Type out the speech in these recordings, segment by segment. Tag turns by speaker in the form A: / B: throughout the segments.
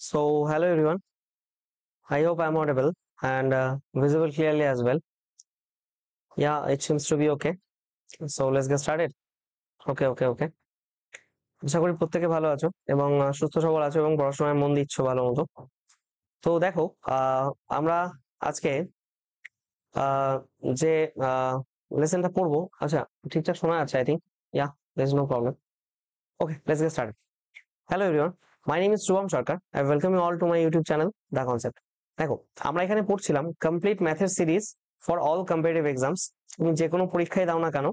A: So, hello everyone. I hope I'm audible and visible clearly as well. Yeah, it seems to be okay. So, let's get started. Okay. আশা করি প্রত্যেকে ভালো আছো এবং সুস্থ সবল আছো এবং পড়াশোনায় মন দিচ্ছ ভালো মতো। তো দেখো, আমরা আজকে আহ, যে লেসনটা পড়বো, আচ্ছা ঠিকঠাক শোনা যাচ্ছে I think. Yeah, there is no problem. Okay, let's get started. Hello everyone, my name is Shubham Sarkar. I welcome you all to my YouTube channel the concept. দেখো, আমরা এখানে পড়ছিলাম কমপ্লিট ম্যাথের series for all competitive exams. তুমি যে কোনো পরীক্ষায় দাও না কেন,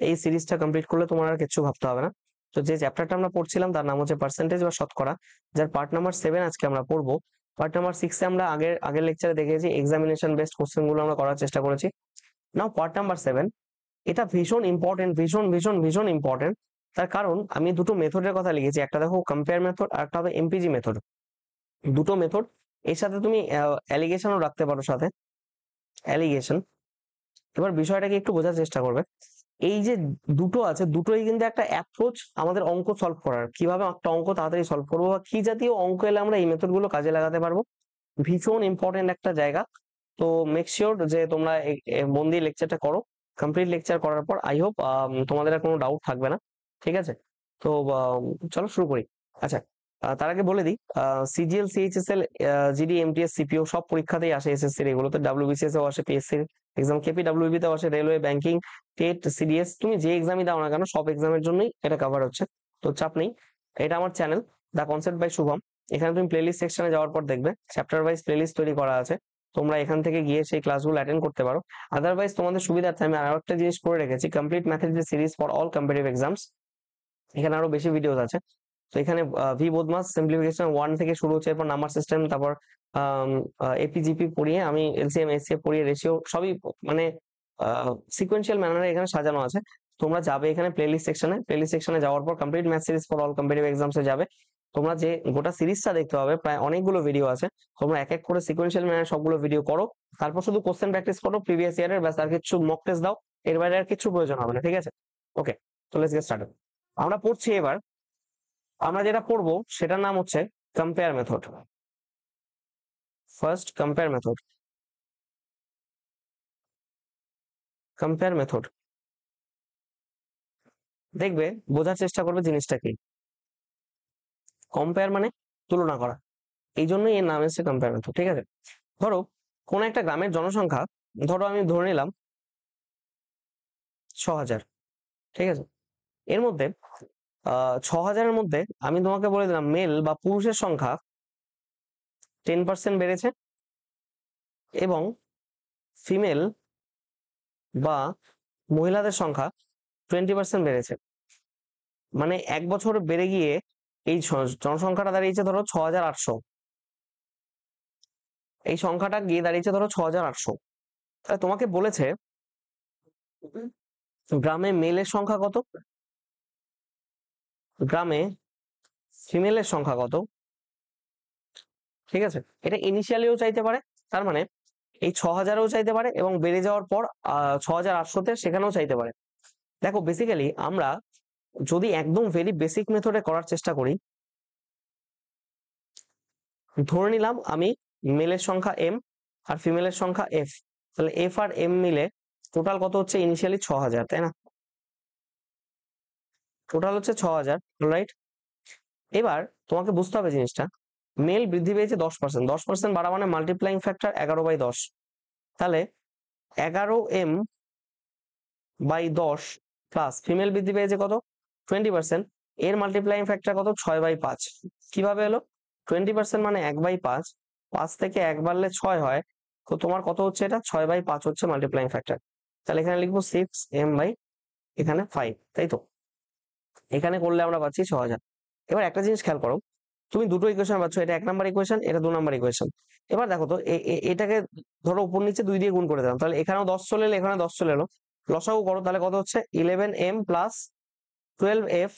A: এই সিরিজটা কমপ্লিট করলে তোমার আর কিছু ভাবতে হবে না। তো যে চ্যাপ্টারটা আমরা পড়ছিলাম তার নাম হচ্ছে পার্সেন্টেজ বা শতকরা, যার পার্ট নাম্বার 7 আজকে আমরা পড়বো। পার্ট নাম্বার 6 এ আমরা আগের লেকচারে দেখেছি এক্সামিনেশন বেসড কোশ্চেন গুলো আমরা করার চেষ্টা করেছি। নাও পার্ট নাম্বার 7, এটা ভীষণ ইম্পর্টেন্ট, ভীষণ ইম্পর্টেন্ট। তার কারণ আমি দুটো মেথডের কথা লিখেছি, একটা দেখো কম্পেয়ার মেথড আর একটা হবে এমপিজি মেথড। দুটো মেথড, এর সাথে তুমি অ্যালিগেশনও রাখতে পারো সাথে, অ্যালিগেশন। এবার বিষয়টাকে একটু বোঝার চেষ্টা করবে। এই যে দুটো আছে, দুটোই কিন্তু একটা অ্যাপ্রোচ আমাদের অঙ্ক সলভ করার, কিভাবে একটা অঙ্ক তাড়াতাড়ি সলভ করবো বা কি জাতীয় অঙ্ক এলে আমরা এই মেথড গুলো কাজে লাগাতে পারবো। ভীষণ ইম্পর্টেন্ট একটা জায়গা। তো মেক শিওর যে তোমরা মন দিয়ে লেকচারটা করো। কমপ্লিট লেকচার করার পর আই হোপ তোমাদের আর কোনো ডাউট থাকবে না। ঠিক আছে, তো চলো শুরু করি। আচ্ছা, তার আগে বলে দিই, CGL, CHSL, GD, MTS, CPO সব পরীক্ষাতেই আসে, এসএসসির এগুলোতে, ডাব্লিউবিসিএস এও আসে, পিএসসির এক্সাম, কেপিডব্লিউবি তেও আসে, রেলওয়ে, ব্যাংকিং, টেট, সিডিএস, তুমি যে এক্সামই দাও না কেন সব এক্সামের জন্যই এটা কভার হচ্ছে। তো চাপ নেই। এটা আমার channel the concept by Shubham. এখানে তুমি প্লেলিস্ট সেকশনে যাওয়ার পর দেখবে চ্যাপ্টার ওয়াইজ প্লেলিস্ট তৈরি করা আছে। তোমরা এখান থেকে গিয়ে সেই ক্লাসগুলো অ্যাটেন্ড করতে পারো। আদারওয়াইজ তোমাদের সুবিধার্থে আমি আরো একটা জিনিস করে রেখেছি, কমপ্লিট ম্যাথের যে series for all competitive exams. এখানে আরো বেশি ভিডিওস আছে। তো এখানে ভি বোধমাস সিম্পলিফিকেশন 1 থেকে শুরু হচ্ছে, এরপর নাম্বার সিস্টেম, তারপর এপিজিপি পড়িয়ে আমি এলসিএম এসসিএফ পড়িয়ে রেশিও সবই মানে সিকোয়েন্সিয়াল ম্যানারে এখানে সাজানো আছে। তোমরা যাবে এখানে প্লেলিস্ট সেকশনে যাওয়ার পর complete math series for all competitive এক্সামসে যাবে। তোমরা যে গোটা সিরিজটা দেখতে পাবে, প্রায় অনেকগুলো ভিডিও আছে। তোমরা এক এক করে সিকোয়েন্সিয়াল ম্যানারে সবগুলো ভিডিও করো, তারপর শুধু কোশ্চেন প্র্যাকটিস করো প্রিভিয়াস ইয়ারের, ব্যাস। আর কিছু মক টেস্ট দাও, এর বাইরে আর কিছু প্রয়োজন হবে না। ঠিক আছে, ওকে। তো লেটস গেট স্টার্টেড। আমরা পড়ছি এবার, আমরা যেটা পড়বো সেটার নাম হচ্ছে compare method. First compare method, compare method দেখবে, বোঝার চেষ্টা করবে জিনিসটা কি। কম্পেয়ার মানে তুলনা করা, এই জন্যই এর নাম এসেছে কম্পেয়ার মেথড। ঠিক আছে, ধরো কোন একটা গ্রামের জনসংখ্যা, ধরো আমি ধরে নিলাম 6000। ঠিক আছে, এর মধ্যে 6000-এর মধ্যে আমি তোমাকে বলে দিলাম মেল বা পুরুষের সংখ্যা 10% বেড়েছে এবং ফিমেল বা মহিলাদের সংখ্যা 20% বেড়েছে। মানে এক বছর বেড়ে গিয়ে এই জনসংখ্যাটা দাঁড়িয়েছে ধরো 6800। এই সংখ্যাটা গিয়ে দাঁড়িয়েছে ধরো 6800। তাহলে তোমাকে বলেছে গ্রামে মেলের সংখ্যা কত, গ্রামে ফিমেলের সংখ্যা কত। ঠিক আছে, এটা ইনিশিয়ালিও চাইতে পারে, তার মানে এই 6000-এও চাইতে পারে এবং বেড়ে যাওয়ার পর 6800-তে সেখানেও চাইতে পারে। দেখো বেসিক্যালি আমরা যদি একদম ভেরি বেসিক মেথডে করার চেষ্টা করি, ধরে নিলাম আমি মেলের সংখ্যা এম আর ফিমেলের সংখ্যা এফ, তাহলে এফ আর এম মিলে টোটাল কত হচ্ছে, ইনিশিয়ালি 6000, তাই না? টোটাল হচ্ছে 6000, রাইট? এবার তোমাকে বুঝতে হবে জিনিসটা, মেল বৃদ্ধি পেয়েছে 10%, 10% বাড়া মানে মাল্টিপ্লাইং ফ্যাক্টর 11/10। তাহলে 11m/10 প্লাস ফিমেল বৃদ্ধি পেয়েছে কত, 20%, এর মাল্টিপ্লাইং ফ্যাক্টর কত, 6/5। কিভাবে এলো? 20% মানে 1/5, 5 থেকে 1 বাড়লে 6 হয়, তো তোমার কত হচ্ছে, এটা 6/5 হচ্ছে মাল্টিপ্লাইং ফ্যাক্টর। তাহলে এখানে লিখবো 6m/, এখানে 5, তাই তো? এখানে করলে আমরা পাচ্ছি 6000। এবার একটা জিনিস খেয়াল করো, তুমি দুটো ইকুয়েশন পাচ্ছ, এটা 1 নাম্বার ইকুয়েশন, এটা 2 নাম্বার ইকুয়েশন। এবার দেখো তো এটাকে ধরো উপর নিচে 2 দিয়ে গুণ করে দিলাম, তাহলে এখানেও 10 চলে এলো, এখানে 10 চলে এলো। লসাগু করো, তাহলে কত হচ্ছে, 11m plus 12f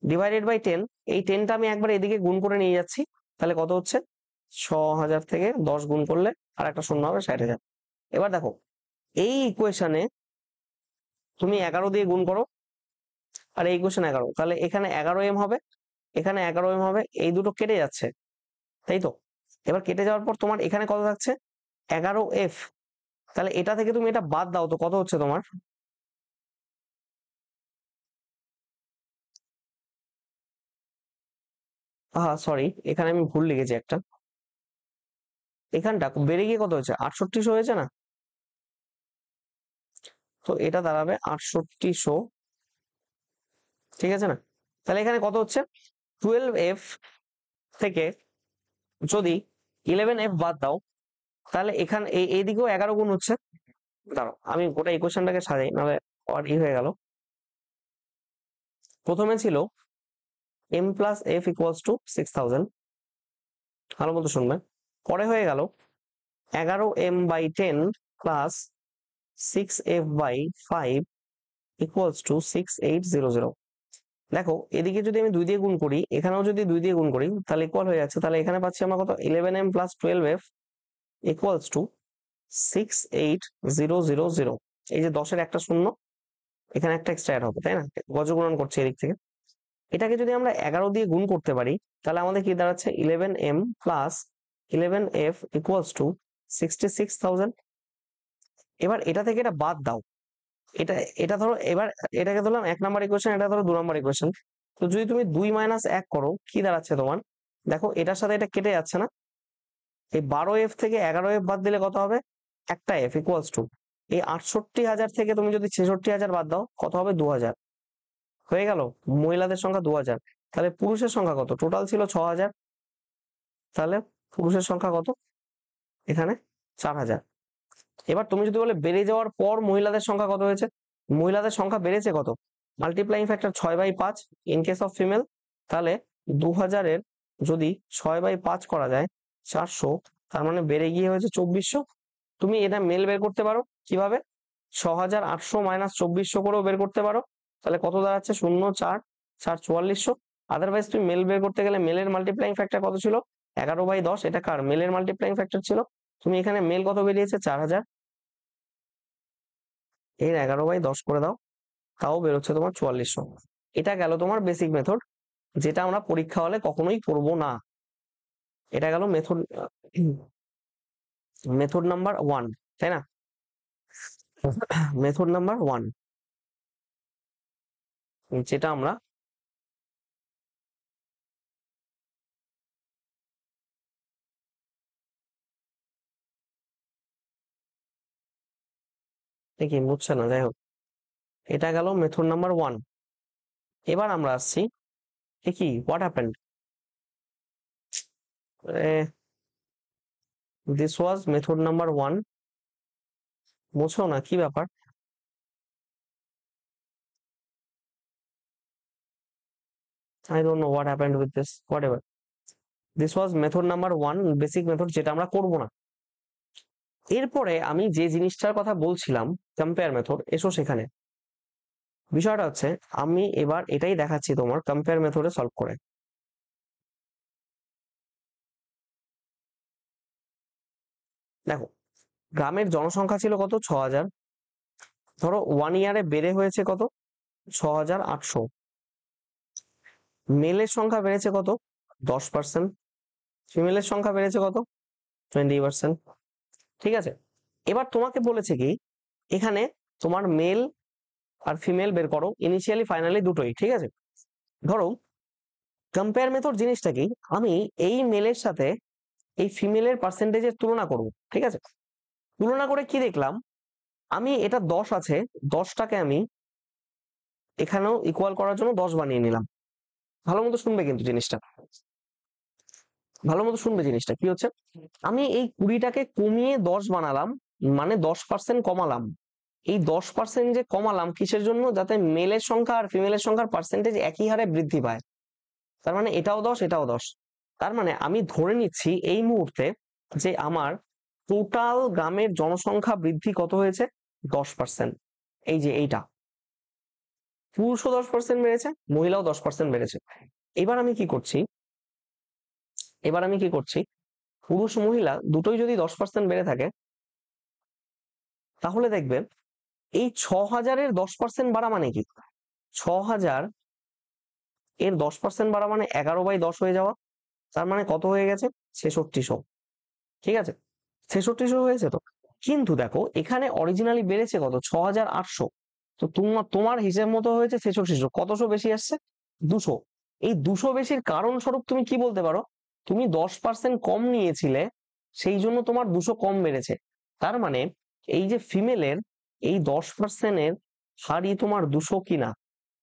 A: divided by 10। এই 10টা আমি একবার এদিকে গুণ করে নিয়ে যাচ্ছি, তাহলে কত হচ্ছে, 6000 থেকে 10 গুণ করলে আর একটা শূন্য হবে, 60,000। এবার দেখো এই ইকুয়েশনে তুমি 11 দিয়ে গুণ করো আর এই ইকুয়েশন 11, তাহলে এখানে 11m হবে, এখানে 11m হবে, এই দুটো কেটে যাচ্ছে। তাই তো? এবার কেটে যাওয়ার পর তোমার এখানে কত থাকছে? 11F। তাহলে এটা থেকে তুমি এটা বাদ দাও তো কত হচ্ছে তোমার? সরি, এখানে আমি ভুল লিখেছি একটা। এখানটা বেড়ে গিয়ে কত হয়েছে? 6800 হয়েছে না? তো এটা দাঁড়াবে 6800, ঠিক আছে না? তাহলে এখানে কত হচ্ছে? 12F থেকে যদি 11F বাদ দাও, তাহলে এখানে এইদিকেও 11 গুণ হচ্ছে। দাঁড়াও আমি গোটা ইকুয়েশনটাকে সাজাই, নাহলে আর হয়ে গেল। প্রথমে ছিল m plus F equals to 6000, ভালো মতো শুনবেন। পরে হয়ে গেল 11m/10 plus 6f/5 equals to 6800। দেখো এদিকে যদি আমি 2 দিয়ে গুণ করি, এখানেও যদি 2 দিয়ে গুণ করি, তাহলে ইকুয়াল হয়ে যাচ্ছে। তাহলে এখানে পাচ্ছি আমরা কত? 11m plus 12f equals to 68000। এই যে 10-এর একটা শূন্য, এখানে একটা এক্সট্রা অ্যাড হবে, তাই না? গজগুণন করছে এদিক থেকে। এটাকে যদি আমরা 11 দিয়ে গুণ করতে পারি, তাহলে আমাদের কি দাঁড়াচ্ছে? 11m plus 11f equals to 66000। এবার এটা থেকে এটা বাদ দাও। এটা এটা ধরো, এবার এটাকে ধরলাম 1 নাম্বার ইকুয়েশন, এটা ধরো 2 নাম্বার ইকুয়েশন। তো যদি তুমি 2 মাইনাস 1 করো, কি দাঁড়াচ্ছে তোমার? দেখো এটার সাথে এটা কেটে যাচ্ছে না? এই 12f থেকে 11f বাদ দিলে কত হবে? একটা f ইকুয়ালস টু এই 68,000 থেকে তুমি যদি 66,000 বাদ দাও, কত হবে? 2000। হয়ে গেল মহিলাদের সংখ্যা 2000। তাহলে পুরুষের সংখ্যা কত? টোটাল ছিল 6000, তাহলে পুরুষের সংখ্যা কত? এখানে 4000। এবার তুমি যদি বলে বেড়ে যাওয়ার পর মহিলাদের সংখ্যা কত হয়েছে, মহিলাদের সংখ্যা বেড়েছে কত? Multiplying factor 6/5 in case of female. তাহলে 2000-এর যদি 6/5 করা যায় 400, তার মানে বেড়ে গিয়ে হয়েছে 2400। তুমি এটা মেল বের করতে পারো কিভাবে? 6800 মাইনাস 2400 করেও বের করতে পারো। তাহলে কত দাঁড়াচ্ছে? 0 4 4 4400। আদারওয়াইজ তুমি মেল বের করতে গেলে মেলের মাল্টিপ্লাইং ফ্যাক্টর কত ছিল? 11/10। এটা কার? মেলের মাল্টিপ্লাইং ফ্যাক্টর ছিল। তুমি এখানে মেল কত বেরিয়েছে? 4000। এর 11/10 করে দাও, তাও বেরোচ্ছে তোমার 4400। এটা গেল তোমার বেসিক মেথড, যেটা আমরা পরীক্ষা হলে কখনোই করব না। এটা গেল মেথড, মেথড নাম্বার 1, তাই না? মেথড নাম্বার 1, যেটা আমরা দেখি বুঝছে না, যাই হোক, এটা গেল মেথড নাম্বার 1। এবার আমরা আসছি, এ কি what happened? This was method number 1। বুঝছো না কি ব্যাপার? I don't know what happened with this, whatever. This was method number 1, basic method, যেটা আমরা করব না। এরপরে আমি যে জিনিসটার কথা বলছিলাম, কম্পেয়ার মেথড, এসো সেখানে। বিষয়টা হচ্ছে আমি এবার এটাই দেখাচ্ছি তোমার কম্পেয়ার মেথডে সলভ করে। দেখো গ্রামের জনসংখ্যা ছিল কত? 6000। ধরো 1 ইয়ারে বেড়ে হয়েছে কত? 6800। মেলের সংখ্যা বেড়েছে কত? 10%। ফিমেলের সংখ্যা বেড়েছে কত? 20%। ঠিক আছে, এবার তোমাকে বলেছে কি এখানে তোমার মেল আর ফিমেল বের করো, ইনিশিয়ালি ফাইনালি দুটোই, ঠিক আছে? ধরো কম্পেয়ার মেথড জিনিসটা কি, আমি এই মেলের সাথে এই ফিমেলের পার্সেন্টেজের তুলনা করব, ঠিক আছে? তুলনা করে কি দেখলাম, আমি এটা 10 আছে, 10টাকে আমি এখানেও ইকুয়াল করার জন্য 10 বানিয়ে নিলাম। ভালো মতো শুনবে কিন্তু জিনিসটা, ভালো মতো শুনবে জিনিসটা কি হচ্ছে। আমি এই 20টাকে কমিয়ে 10 বানালাম, মানে 10% কমালাম। এই 10% যে কমালাম কিসের জন্য? যাতে মেলের সংখ্যা আর ফিমেলের সংখ্যার পার্সেন্টেজ একই হারে বৃদ্ধি পায়। তার মানে এটাও 10, এটাও 10। তার মানে আমি ধরে নিচ্ছি এই মুহূর্তে যে আমার টোটাল গ্রামের জনসংখ্যা বৃদ্ধি কত হয়েছে? 10%। এই যে এইটা, পুরুষও 10% বেড়েছে, মহিলাও 10% বেড়েছে। এবার আমি কি করছি, এবার আমি কি করছি, পুরুষ মহিলা দুটোই যদি 10% বেড়ে থাকে, তাহলে দেখবেন এই 6000-এর 10% বাড়া মানে কি? 6000 এর 10% বাড়া মানে 11/10 হয়ে যাওয়া। তার মানে কত হয়ে গেছে? 6600, ঠিক আছে, 6600 হয়েছে তো। কিন্তু দেখো এখানে অরিজিনালি বেড়েছে কত, 6800। তো তোমার হিসেব মতো হয়েছে 6600, কতশো বেশি আসছে, 200। এই 200 বেশির কারণ স্বরূপ তুমি কি বলতে পারো, তুমি 10% কম নিয়েছিলে, সেই জন্য তোমার 200 কম বেড়েছে। তার মানে এই যে ফিমেলের এই 10%-এর হারই তোমার 200 কিনা,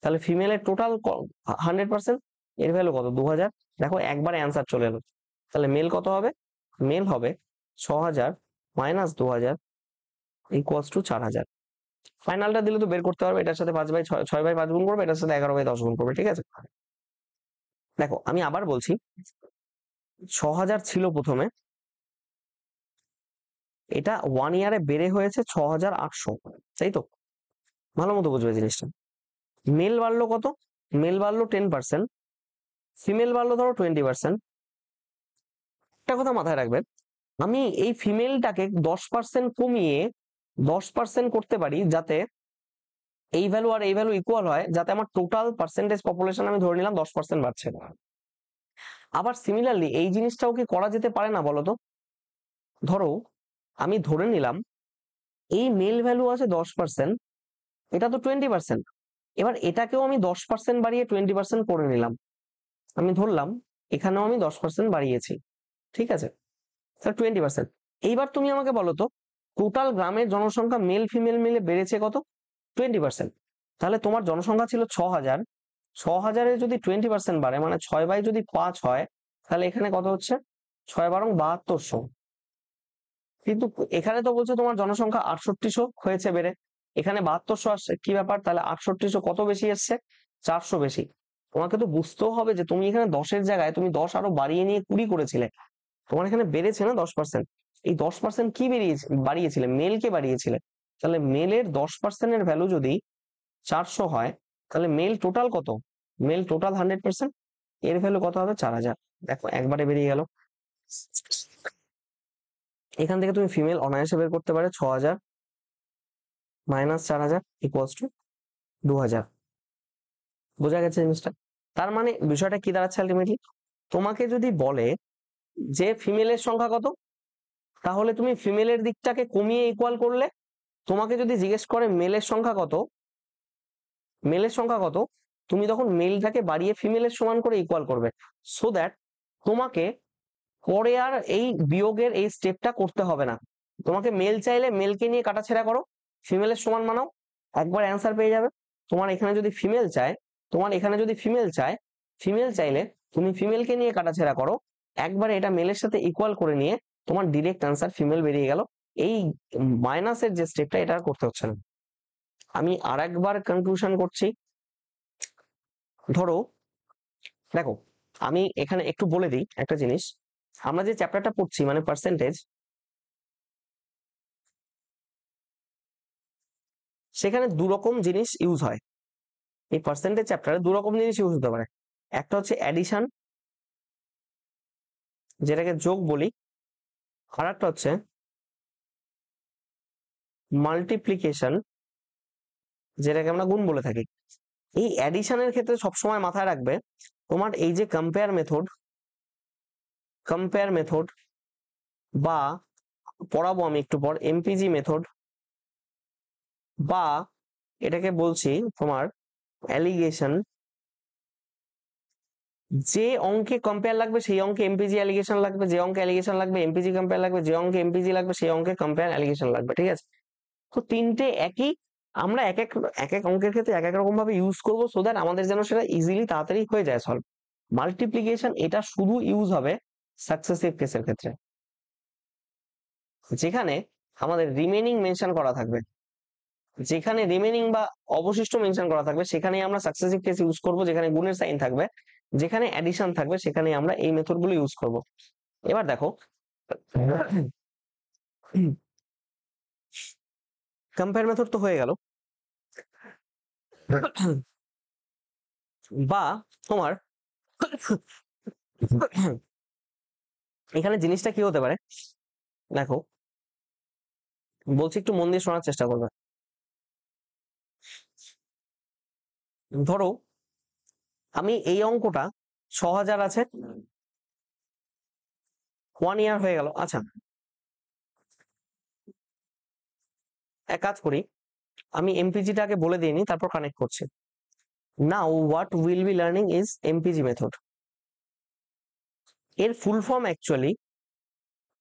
A: তাহলে ফিমেলের টোটাল 100%, এর ভ্যালু কত, 2000। দেখো একবারে অ্যান্সার চলে এলো। তাহলে মেল কত হবে, মেল হবে 6000 মাইনাস 2000 ইকুয়ালস টু 4000। ফাইনালটা দিলে তো বের করতে পারবে, এটার সাথে 5/6 গুণ করবে, এটার সাথে 11/10 গুণ করবে, ঠিক আছে। দেখো আমি আবার বলছি, 6000 ছিল প্রথমে, এটা 1 ইয়ারে বেড়ে হয়েছে 6800, তাই তো, ভালো মতো বুঝবে জিনিসটা। মেল বাড়লো কত, মেল বাড়লো 10%, ফিমেল বাড়লো ধরো 20%। একটা কথা মাথায় রাখবে, আমি এই ফিমেলটাকে 10% কমিয়ে 10% করতে পারি, যাতে এই ভ্যালু আর এই ভ্যালু ইকুয়াল হয়, যাতে আমার টোটাল পার্সেন্টেজ পপুলেশন আমি ধরে নিলাম 10% বাড়ছে। আবার সিমিলারলি এই জিনিসটাও কি করা যেতে পারে না বলতো, ধরো আমি ধরে নিলাম এই মেল ভ্যালু আছে 10%, এটা তো 20%, এবার এটাকেও আমি 10% বাড়িয়ে 20% করে নিলাম, আমি ধরলাম এখানেও আমি 10% বাড়িয়েছি, ঠিক আছে, তাহলে 20%। এইবার তুমি আমাকে বলো তো, টোটাল গ্রামের জনসংখ্যা মেল ফিমেল মিলে বেড়েছে কত, 20%। তাহলে তোমার জনসংখ্যা ছিল 6000, 6000-এ যদি 20% বাড়ে, মানে 6/5 হয়, তাহলে এখানে কত হচ্ছে, 6×12 7200। কিন্তু এখানে তো বলছে তোমার জনসংখ্যা 6800 হয়েছে বেড়ে, এখানে 7200 আসছে, কি ব্যাপার, তাহলে 6800 কত বেশি এসছে, 400 বেশি। তোমাকে তো বুঝতেও হবে যে তুমি এখানে 10-এর জায়গায় তুমি 10 আরো বাড়িয়ে নিয়ে 20 করেছিলে, তোমার এখানে বেড়েছে না 10%। এই 10% কি বাড়িয়েছিলে, মেলকে বাড়িয়েছিলে। তাহলে মেলের 10%-এর ভ্যালু যদি 400 হয়, তাহলে মেল টোটাল কত, মেল টোটাল 100%, এর ভ্যালু কত হবে, 4000। দেখো একবারে বেরিয়ে গেল। এখান থেকে তুমি ফিমেল অনায়াসে বের করতে পারে, 6000 মাইনাস 4000 ইকুয়ালস টু 2000। বোঝা গেছে জিনিসটা। তার মানে বিষয়টা কি দাঁড়াচ্ছে আলটিমেটলি, তোমাকে যদি বলে যে ফিমেলের সংখ্যা কত, তাহলে তুমি ফিমেলের দিকটাকে কমিয়ে ইকুয়াল করলে, তোমাকে যদি জিজ্ঞেস করে মেলের সংখ্যা কত, মেলের সংখ্যা কত, তুমি তখন মেলটাকে বাড়িয়ে ফিমেলের সমান করে ইকুয়াল করবে, সো দ্যাট তোমাকে পরে আর এই বিয়োগের এই স্টেপটা করতে হবে না। তোমাকে মেল চাইলে মেলকে নিয়ে কাটাছেড়া করো, ফিমেলের সমান মানাও, একবার অ্যান্সার পেয়ে যাবে। তোমার এখানে যদি ফিমেল চায়, তোমার এখানে যদি ফিমেল চায়, ফিমেল চাইলে তুমি ফিমেলকে নিয়ে কাটাছেড়া করো, একবারে এটা মেলের সাথে ইকুয়াল করে নিয়ে তোমার ডিরেক্ট অ্যান্সার ফিমেল বেরিয়ে গেল। এই মাইনাসের যে স্টেপটা, এটা আর করতে হচ্ছে না। আমি আর একবার কনক্লুশন করছি। ধরো দেখো, আমি এখানে একটু বলে দিই একটা জিনিস, আমরা যে চ্যাপ্টারটা পড়ছি মানে পার্সেন্টেজ, সেখানে দু রকম জিনিস ইউজ হয়। এই পার্সেন্টেজ চ্যাপ্টারে দু রকম জিনিস ইউজ হতে পারে। একটা হচ্ছে অ্যাডিশন, যেটাকে যোগ বলি, আর একটা হচ্ছে মাল্টিপ্লিকেশন, যেটাকে আমরা গুণ বলে থাকি। এই অ্যাডিশনের ক্ষেত্রে সবসময় মাথায় রাখবে, তোমার এই যে কম্পেয়ার মেথড বা পড়াবো আমি একটু পর এমপিজি মেথড, বা এটাকে বলছি তোমার অ্যালিগেশন, যে অঙ্কে কম্পেয়ার লাগবে সেই অঙ্কে এমপিজি অ্যালিগেশন লাগবে, যে অঙ্কে অ্যালিগেশন লাগবে এমপিজি কম্পেয়ার লাগবে, যে অঙ্কে এমপিজি লাগবে সেই অঙ্কে কম্পেয়ার অ্যালিগেশন লাগবে, ঠিক আছে। তো তিনটে একই, আমরা এক এক এক এক অঙ্কের ক্ষেত্রে এক এক রকম ভাবে ইউজ করবো, সো দ্যাট আমাদের যেন সেটা ইজিলি তাড়াতাড়ি হয়ে যায় সলভ। মাল্টিপ্লিকেশন এটা শুধু ইউজ হবে সাকসেসিভ কেসের ক্ষেত্রে, যেখানে আমাদের রিমেনিং মেনশন করা থাকবে, যেখানে রিমেনিং বা অবশিষ্ট মেনশন করা থাকবে সেখানেই আমরা সাকসেসিভ কেস ইউজ করব, যেখানে গুণের সাইন থাকবে, যেখানে অ্যাডিশন থাকবে সেখানে আমরা এই মেথড গুলো ইউজ করব। এবার দেখো, কম্পেয়ার মেথড তো হয়ে গেল, বা তোমার এখানে জিনিসটা কি হতে পারে, দেখো বলছি একটু মন দিয়ে শোনার চেষ্টা করবে। ধরো আমি এই অঙ্কটা 6000 আছে, 1 ইয়ার হয়ে গেল। আচ্ছা, এক কাজ করি, আমি এমপিজিটাকে বলে দিইনি, তারপর কানেক্ট করছি। Now what will be learning is MPEG method. এর ফুল ফর্ম অ্যাকচুয়ালি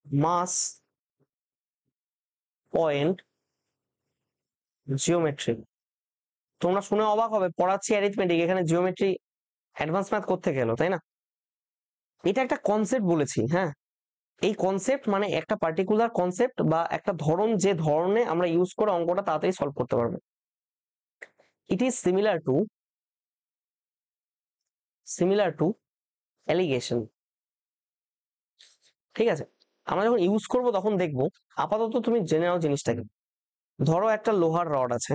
A: মাস পয়েন্ট জিওমেট্রি। তোমরা শুনে অবাক হবে, পড়াচ্ছি অ্যারিথমেটিক, এখানে জিওমেট্রি অ্যাডভান্স ম্যাথ করতে গেল, তাই না? এটা একটা কনসেপ্ট বলেছি, হ্যাঁ। এই কনসেপ্ট মানে একটা পার্টিকুলার কনসেপ্ট বা একটা ধরন, যে ধরনে আমরা ইউজ করে অঙ্কটা তাড়াতাড়ি সলভ করতে পারবো। It is similar to allegation. ঠিক আছে, আমরা যখন ইউজ করব তখন দেখবো। আপাতত তুমি জেনে নাও জিনিসটাকে। ধরো একটা লোহার রড আছে,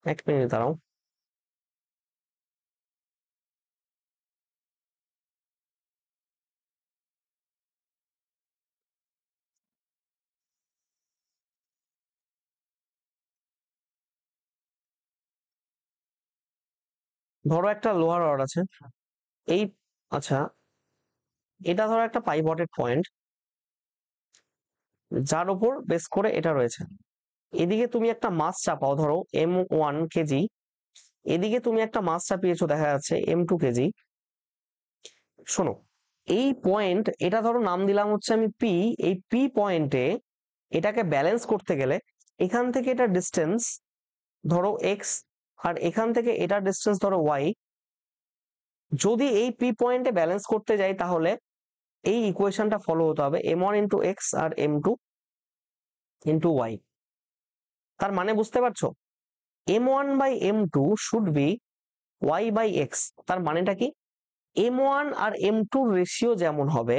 A: এক মিনিট দাঁড়াও। ধরো একটা লোহার রড আছে, এই, আচ্ছা, এটা ধরো একটা পাইভটেড পয়েন্ট, যার উপর বেস করে এটা রয়েছে। এদিকে তুমি একটা মাস চাপাও, ধরো M1 কেজি, এদিকে তুমি একটা মাস চাপিয়েছো, দেখা যাচ্ছে M2 কেজি। শোনো, এই পয়েন্ট, এটা ধরো নাম দিলাম হচ্ছে আমি পি। এই পি পয়েন্টে এটাকে ব্যালেন্স করতে গেলে এখান থেকে এটা ডিস্টেন্স ধরো এক্স, আর এখান থেকে এটা ডিস্টেন্স ধরো ওয়াই। যদি এই পি পয়েন্টে ব্যালেন্স করতে যাই তাহলে এই ইকুয়েশনটা ফলো হতে হবে, M1 × x আর M2 × y। তার মানে বুঝতে পারছো, M1/M2 শুড বি y/x। তার মানেটা কি, M1 আর M2 রেশিও যেমন হবে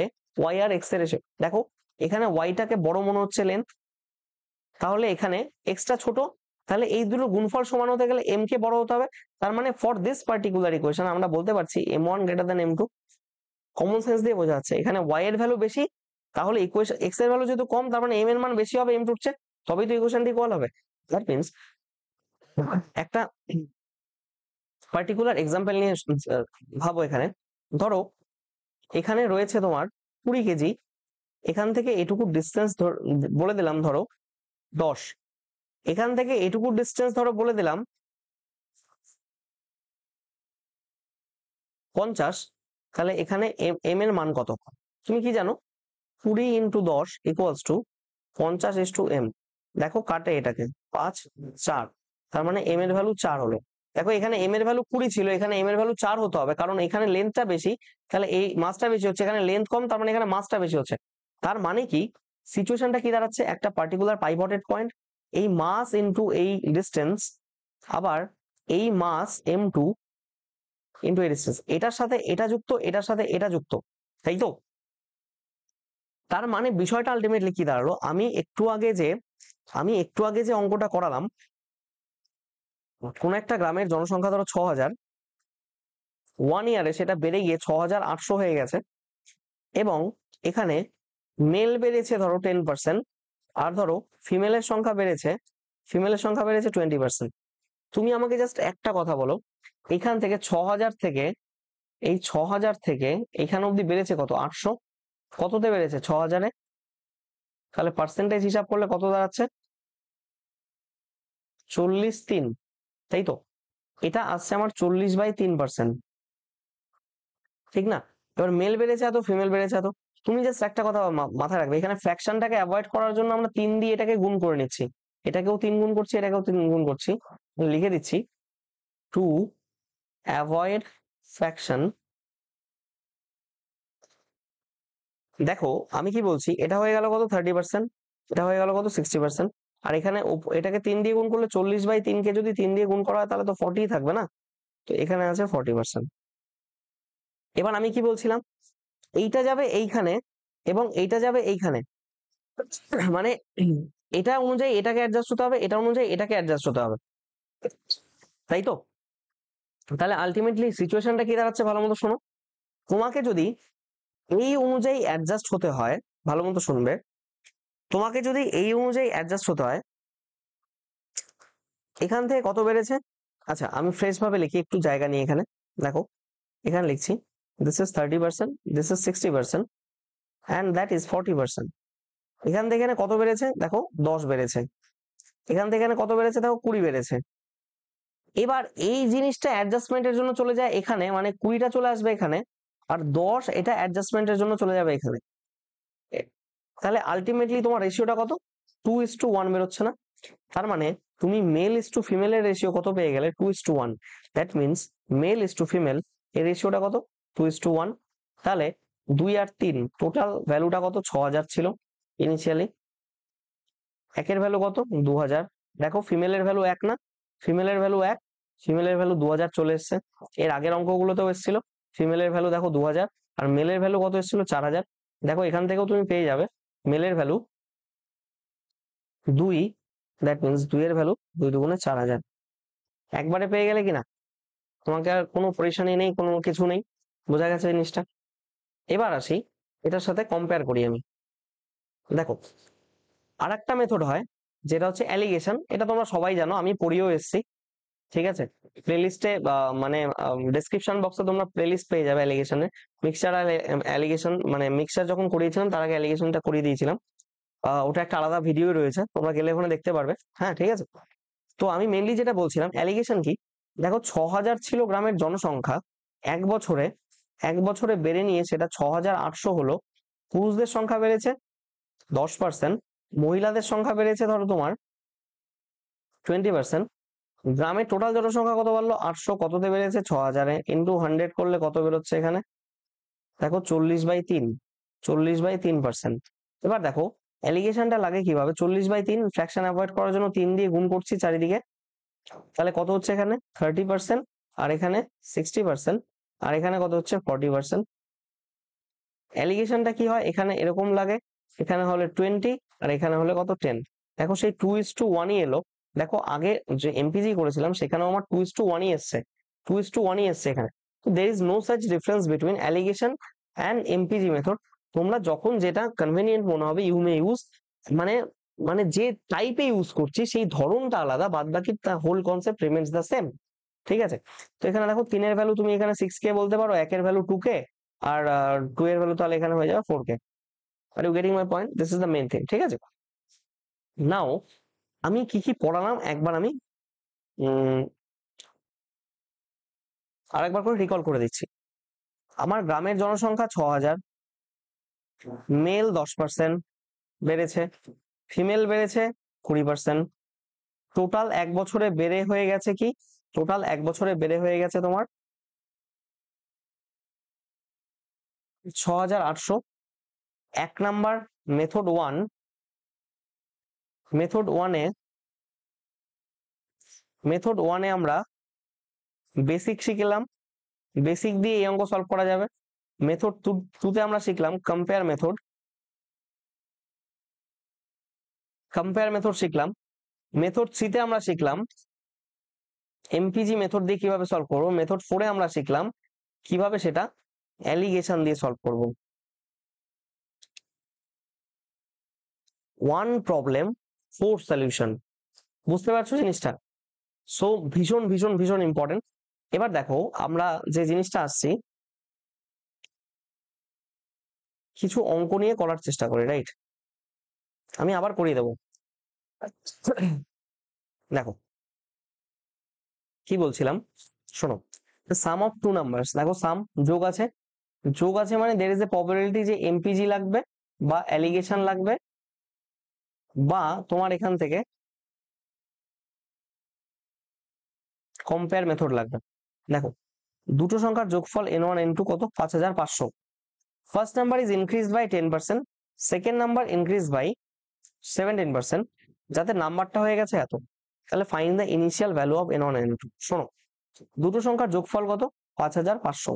A: y আর x এর রেশিও। দেখো, এখানে ওয়াইটাকে বড় মনে হচ্ছে লেন্থ, তাহলে এখানে এক্সটা ছোট, তাহলে এই দুটো গুণফল সমান হতে গেলে এম কে বড় হতে হবে। তার মানে ফর দিস পার্টিকুলার ইকুয়েশন আমরা বলতে পারছি M1 > M2। কমন সেন্স দিয়ে বোঝা যাচ্ছে, এখানে ওয়াই এর ভ্যালু বেশি, তাহলে ইকুয়েশন এক্স এর ভ্যালু যেহেতু কম, তার মানে এম এর মান বেশি হবে M2 চেয়ে, তবেই তো ইকুয়েশনটি ইকুয়াল হবে। দ্যাট মিনস একটা পার্টিকুলার এক্সাম্পল নিয়ে ভাবো। এখানে ধরো, এখানে রয়েছে তোমার 20 কেজি, এখান থেকে এটুকু ডিস্টেন্স বলে দিলাম ধরো 10, এখান থেকে এটুকু ডিস্টেন্স ধরো বলে দিলাম 50। তাহলে এখানে এম এর মান কত তুমি কি জানো? 20 × 10 = 50/m। দেখো কাটে এটাকে, 5 4, তার মানে এম এর ভ্যালু 4 হলো। দেখো এখানে এম এর ভ্যালু 20 ছিল, এখানে এম এর ভ্যালু 4 হতে হবে, কারণ এখানে লেন্থটা বেশি, তাহলে এই মাসটা বেশি হচ্ছে, এখানে লেন্থ কম, তার মানে এখানে মাসটা বেশি হচ্ছে। তার মানে কি, সিচুয়েশনটা কি দাঁড়াচ্ছে, একটা পার্টিকুলার পাইভটেড পয়েন্ট, এই মাস ইনটু এই ডিস্টেন্স, আবার এই মাস M2 ইনটু এই ডিস্টেন্স, এটার সাথে এটা যুক্ত, এটার সাথে এটা যুক্ত, তাই তো? তার মানে বিষয়টা আলটিমেটলি কি দাঁড়ালো, আমি একটু আগে যে অঙ্কটা করালাম, কোন একটা গ্রামের জনসংখ্যা ধরো 6000, 1 ইয়ারে সেটা বেড়ে গিয়ে 6800 হয়ে গেছে, এবং এখানে মেল বেড়েছে ধরো 10%, আর ধরো ফিমেলের সংখ্যা বেড়েছে 20%। তুমি আমাকে জাস্ট একটা কথা বলো, এখান থেকে 6000 থেকে, এই 6000 থেকে এখানে অব্দি বেড়েছে কত, 800। কততে বেড়েছে, 6000-এ? তাহলে পার্সেন্টেজ হিসাব করলে কত দাঁড়াচ্ছে, 40/3, তাই তো? এটা আসছে আমার 40/3%, ঠিক না? এবার মেল বেড়েছে এত, ফিমেল বেড়েছে এত। তুমি জাস্ট একটা কথা মাথায় রাখবে, এখানে ফ্র্যাকশনটাকে অ্যাভয়েড করার জন্য আমরা 3 দিয়ে এটাকে গুণ করে নিচ্ছি, এটাকেও 3 গুণ করছি, এটাকেও 3 গুণ করছি। লিখে দিচ্ছি, টু অ্যাভয়েড ফ্র্যাকশন। দেখো আমি কি বলছি, এটা হয়ে গেল কত, 30%, এটা হয়ে গেল কত, 60%। আর এখানে এটাকে 3 দিয়ে গুণ করলে, 40/3 কে যদি 3 দিয়ে গুণ করা হয় তাহলে তো 40 থাকবে না, তো এখানে আছে 40%। এবার আমি কি বলছিলাম, এইটা যাবে এইখানে এবং এইটা যাবে এইখানে, মানে এটা অনুযায়ী এটাকে অ্যাডজাস্ট হতে হবে, এটা অনুযায়ী এটাকে অ্যাডজাস্ট হতে হবে, তাই তো? তাহলে আলটিমেটলি সিচুয়েশনটা কি দাঁড়াচ্ছে, ভালো মতো শোনো। তোমাকে যদি এই অনুযায়ী অ্যাডজাস্ট হতে হয়, ভালো মতো শুনবে, তোমাকে যদি এই অনুযায়ী অ্যাডজাস্ট হতে হয়, এখান থেকে কত বেড়েছে। আচ্ছা আমি ফ্রেশ ভাবে লিখি, একটু জায়গা নিয়ে, এখানে দেখো, এখানে লিখছি this is 30%, this is 60%, and that is 40%. এখান থেকে এখানে কত বেড়েছে দেখো 10 বেড়েছে, এখান থেকে এখানে কত বেড়েছে দেখো 20 বেড়েছে। এবার এই জিনিসটা অ্যাডজাস্টমেন্টের জন্য চলে যায় এখানে, মানে 20টা চলে আসবে এখানে, আর 10 এটা অ্যাডজাস্টমেন্টের জন্য চলে যাবে এখানে। তাহলে আলটিমেটলি তোমার রেশিওটা কত? 2:1 বেরোচ্ছে না? তার মানে তুমি মেল ইস টু ফিমেলের রেশিও কত পেয়ে গেলে? 2:1। That means male is to female এর রেশিওটা কত? 2:1। তাহলে 2 আর 3 টোটাল ভ্যালুটা কত? 6000 ছিল ইনিশিয়ালি। একের ভ্যালু কত? 2000। দেখো ফিমেলের ভ্যালু 1 না? ফিমেলের ভ্যালু 1, ফিমেলের ভ্যালু 2000 চলে এসছে। এর আগের অঙ্কগুলোতেও এসেছিল ফিমেলের ভ্যালু দেখো 2000, আর মেলের ভ্যালু কত এসেছিল? 4000। দেখো এখান থেকেও তুমি পেয়ে যাবে মেলের ভ্যালু 2, দ্যাট মিনস 2 এর ভ্যালু 2 দুগুণে 4000। একবারে পেয়ে গেলে কিনা? তোমাকে আর কোনো পরেশানি নেই, কোনো কিছু নেই। বোঝা গেছে জিনিসটা? এবার আসি এটার সাথে কম্পেয়ার করি আমি। দেখো আর একটা মেথড হয় যেটা হচ্ছে অ্যালিগেশন। এটা তোমরা সবাই জানো, আমি পড়িয়েও এসেছি, ঠিক আছে? প্লেলিস্টে মানে ডেসক্রিপশন বক্সে তোমরা প্লেলিস্ট পেয়ে যাবে অ্যালিগেশনের। মিক্সচার আর অ্যালিগেশন, মানে মিক্সচার যখন করিয়েছিলাম তার আগে অ্যালিগেশনটা করিয়ে দিয়েছিলাম। ওটা একটা আলাদা ভিডিও রয়েছে, তোমরা গেলে ওখানে দেখতে পারবে। হ্যাঁ ঠিক আছে। তো আমি মেনলি যেটা বলছিলাম অ্যালিগেশন কি, দেখো 6000 ছিল গ্রামের জনসংখ্যা, এক বছরে বেড়ে নিয়ে সেটা 6800 হলো। পুরুষদের সংখ্যা বেড়েছে 10%, মহিলাদের সংখ্যা বেড়েছে ধরো তোমার 20%। গ্রামের টোটাল জনসংখ্যা কত বাড়লো? 800। কততে বেড়েছে? 6000-এ। ইন্টু 100 করলে কত বেরোচ্ছে এখানে? দেখো 40/3, 40/3%। এবার দেখো অ্যালিগেশনটা লাগে কিভাবে? 40/3 ফ্র্যাকশন অ্যাভয়েড করার জন্য 3 দিয়ে গুণ করছি চারিদিকে। তাহলে কত হচ্ছে এখানে? 30%, আর এখানে 60%, আর এখানে কত হচ্ছে? 40%। অ্যালিগেশনটা কি হয়? এখানে এরকম লাগে, এখানে হলে 20 আর এখানে হলে কত? 10। দেখো সেই 2:1ই এলো। দেখো আগে যে এমপিজি করেছিলাম সেখানেও আমার 2:1ই এসছে, 2:1ই এসছে এখানে। তো there is no such difference between alligation and MPG method. তোমরা যখন যেটা কনভেনিয়েন্ট মনে হবে ইউ মে ইউজ, মানে মানে যে টাইপে ইউজ করছি সেই ধরনটা আলাদা, বাদ বাকি whole concept remains the same, ঠিক আছে? তো এখানে দেখো 3 এর ভ্যালু তুমি এখানে 6k বলতে পারো, 1 এর ভ্যালু 2k, আর 2 এর ভ্যালু তাহলে এখানে হয়ে যাবে 4k। Are you getting my point? This is the main thing, ঠিক আছে? নাও আমি কি কি পড়ালাম একবার আমি আরেকবার করে রিকল করে দিচ্ছি। আমার গ্রামের জনসংখ্যা 6000, মেল 10% বেড়েছে, ফিমেল বেড়েছে 20%। টোটাল এক বছরে বেড়ে হয়ে গেছে কি? টোটাল এক বছরে বেড়ে হয়ে গেছে তোমার 6800। 1 নাম্বার মেথড 1, মেথড 1-এ আমরা বেসিক শিখলাম, বেসিক দিয়ে এই অঙ্ক সলভ করা যাবে। মেথড 2-তে আমরা শিখলাম কম্পেয়ার মেথড শিখলাম। মেথড 3-তে আমরা শিখলাম এমপিজি মেথড দিয়ে কিভাবে সলভ করবো। মেথড 4-এ আমরা শিখলাম কিভাবে সেটা অ্যালিগেশন দিয়ে সলভ করব। 1 প্রবলেম 4 সলিউশন, বুঝতে পারছো জিনিসটা? সো ভীষণ ভীষণ ভীষণ ইম্পর্টেন্ট। এবার দেখো আমরা যে জিনিসটা আসছি, কিছু অঙ্ক নিয়ে করার চেষ্টা করি, রাইট? আমি আবার করিয়ে দেবো। দেখো কি বলছিলাম, শোনো। সাম অফ টু নাম্বারস, দেখো সাম যোগ আছে, যোগ আছে মানে দের ইজ এ প্রবাবিলিটি যে এমপিজি লাগবে বা অ্যালিগেশন লাগবে, বা তোমার এখান থেকে কম্পেয়ার মেথড লাগবে। দেখো দুটো সংখ্যার যোগফল n1 n2 কত? 5500। First number is increase by 10%, second number increase by 17%, যাতে নাম্বারটা হয়ে গেছে এত। তাহলে find the initial value of n1 n2। শোনো দুটো সংখ্যার যোগফল কত? 5500।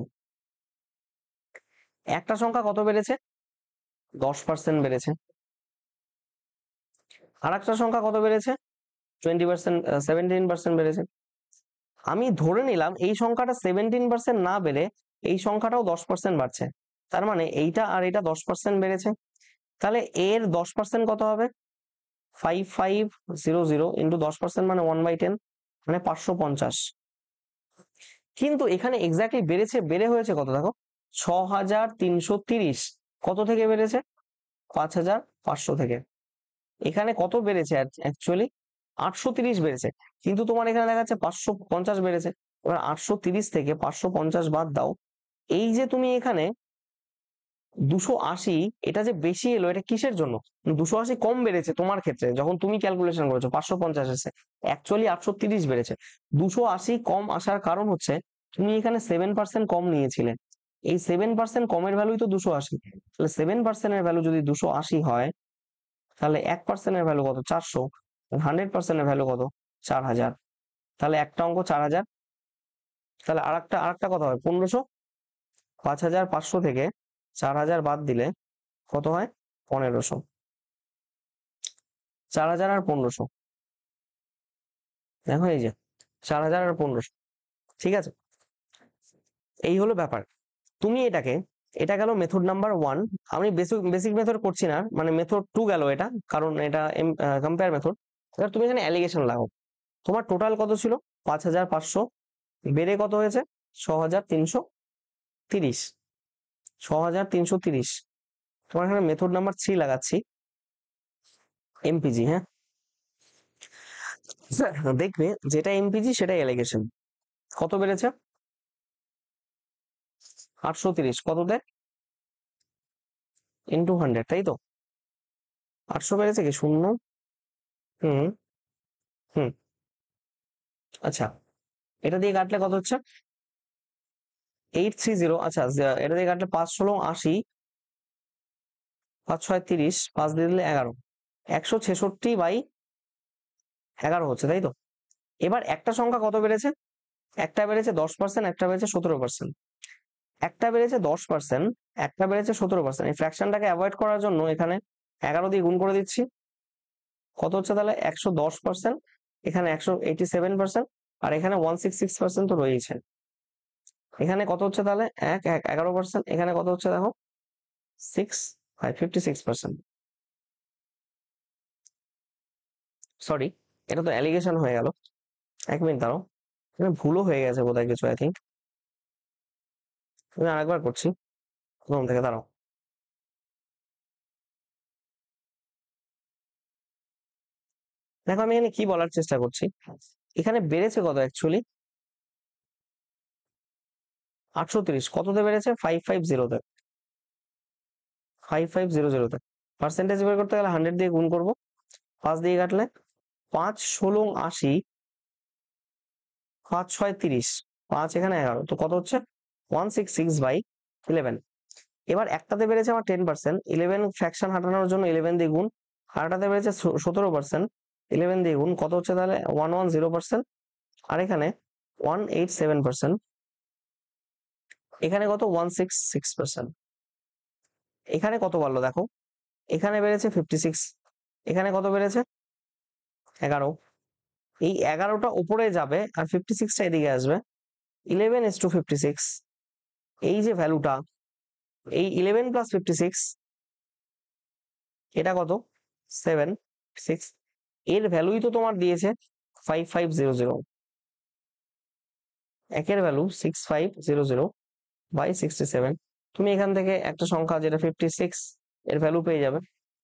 A: একটা সংখ্যা কত বেড়েছে? 10% বেড়েছে। আর একটা সংখ্যা কত বেড়েছে? 20%, 17% বেড়েছে। আমি ধরে নিলাম এই সংখ্যাটা 17% না বেড়ে এই সংখ্যাটাও 10% বাড়ছে, তার মানে এইটা আর এটা 10% বেড়েছে। তাহলে এর 10% কত হবে? 5500 ইন্টু 10% মানে 1/10, মানে 550। কিন্তু এখানে এক্স্যাক্টলি বেড়ে হয়েছে কত দেখো? 6330 কত থেকে বেড়েছে? 5500 থেকে। এখানে কত বেড়েছে? অ্যাকচুয়ালি 830 বেড়েছে, কিন্তু তোমার এখানে দেখাচ্ছে 550 বেড়েছে। এবার 830 থেকে 550 বাদ দাও, এই যে তুমি এখানে 280, এটা যে বেশি এলো, এটা কিসের জন্য? 280 কম বেড়েছে তোমার ক্ষেত্রে, যখন তুমি ক্যালকুলেশন করেছো 550 এসে অ্যাকচুয়ালি 830 বেড়েছে। 280 কম আসার কারণ হচ্ছে তুমি এখানে 7% কম নিয়েছিলে। এই 7% কমের ভ্যালুই তো 280। তাহলে 7% ভ্যালু যদি 280 হয়, তাহলে 1% ভ্যালু কত? 400। 100% ভ্যালু কত? 4000। তাহলে একটা অঙ্ক 4000, তাহলে আরেকটা কত হয়? 1500। 5500 থেকে 4000 বাদ দিলে কত হয়? 1500। 4000 আর 1500, দেখো এই যে 4000 আর 1500, ঠিক আছে? এই হলো ব্যাপার। তুমি এটা গেল মেথড নাম্বার 1। আমি বেসিক মেথড করছি না, মানে মেথড 2 গেল এটা, কারণ এটা কম্পেয়ার মেথড। এবার তুমি এখানে অ্যালিগেশন লাগাও। তোমার টোটাল কত ছিল? 5500 বেড়ে কত হয়েছে? 6330। 6330। তোমার এখানে মেথড নাম্বার 3 লাগাচ্ছি, এমপিজি। হ্যাঁ, দেখবে যেটা এমপিজি সেটাই অ্যালিগেশন। কত বেড়েছে? 830 কততে? ইন্টু 100, তাই তো? 800 বেড়েছে কি? শূন্য। হুম হুম। আচ্ছা, এটা দিয়ে কাটলে কত হচ্ছে? 830। আচ্ছা, এটা দিয়ে কাটলে 5 ষোলো 80, 5 6 30, 5 দিয়ে দিলে 11, 166/11 হচ্ছে, তাই তো? এবার একটা সংখ্যা কত বেড়েছে? একটা বেড়েছে 10%, একটা বেড়েছে 17%। একটা বেড়েছে 10%, একটা বেড়েছে 17%। এই ফ্র্যাকশনটাকে অ্যাভয়েড করার জন্য এখানে 11 দিয়ে গুণ করে দিচ্ছি। কত হচ্ছে তাহলে? 110%। এখানে 187%, আর এখানে 166% তো রয়েছে। এখানে কত হচ্ছে তাহলে? 11%। এখানে কত হচ্ছে দেখো? 56% সরি, এটা তো অ্যালিগেশন হয়ে গেল। 1 মিনিট দাঁড়াও, এখানে ভুলও হয়ে গেছে বোধহয় কিছু, আই থিঙ্ক। আমি আরেকবার করছি প্রথম থেকে, দাঁড়াও। দেখো আমি এখানে কি বলার চেষ্টা করছি, এখানে বেড়েছে কত অ্যাকচুয়ালি? 830 কততে বেড়েছে? 550-তে। 5500-তে। পার্সেন্টেজ বের করতে গেলে 100 দিয়ে গুণ করবো, 5 দিয়ে কাটলে 5 ষোলো 80, 5 6 30, 5 এখানে 11, তো কত হচ্ছে? 166/11। এবার একটাতে বেড়েছে আমার 10%, 11 ফ্র্যাকশন হাঁটানোর জন্য 11 দিয়ে গুণ। আরটাতে বেড়েছে 17%, 11 দিয়ে গুণ। কত হচ্ছে তাহলে? 110%। আর এখানে 187%। এখানে কত? 166%। এখানে কত বাড়লো দেখো? এখানে বেড়েছে 56, এখানে কত বেড়েছে? 11। এই 11টা উপরে যাবে আর 56টা এদিকে আসবে। 11:56, এই যে ভ্যালুটা, এই 11 + 56, এটা কত? 7 6। এর ভ্যালুই তো তোমার দিয়েছে 5500। একের ভ্যালু 6500/67। তুমি এখান থেকে একটা সংখ্যা যেটা 56 এর ভ্যালু পেয়ে যাবে।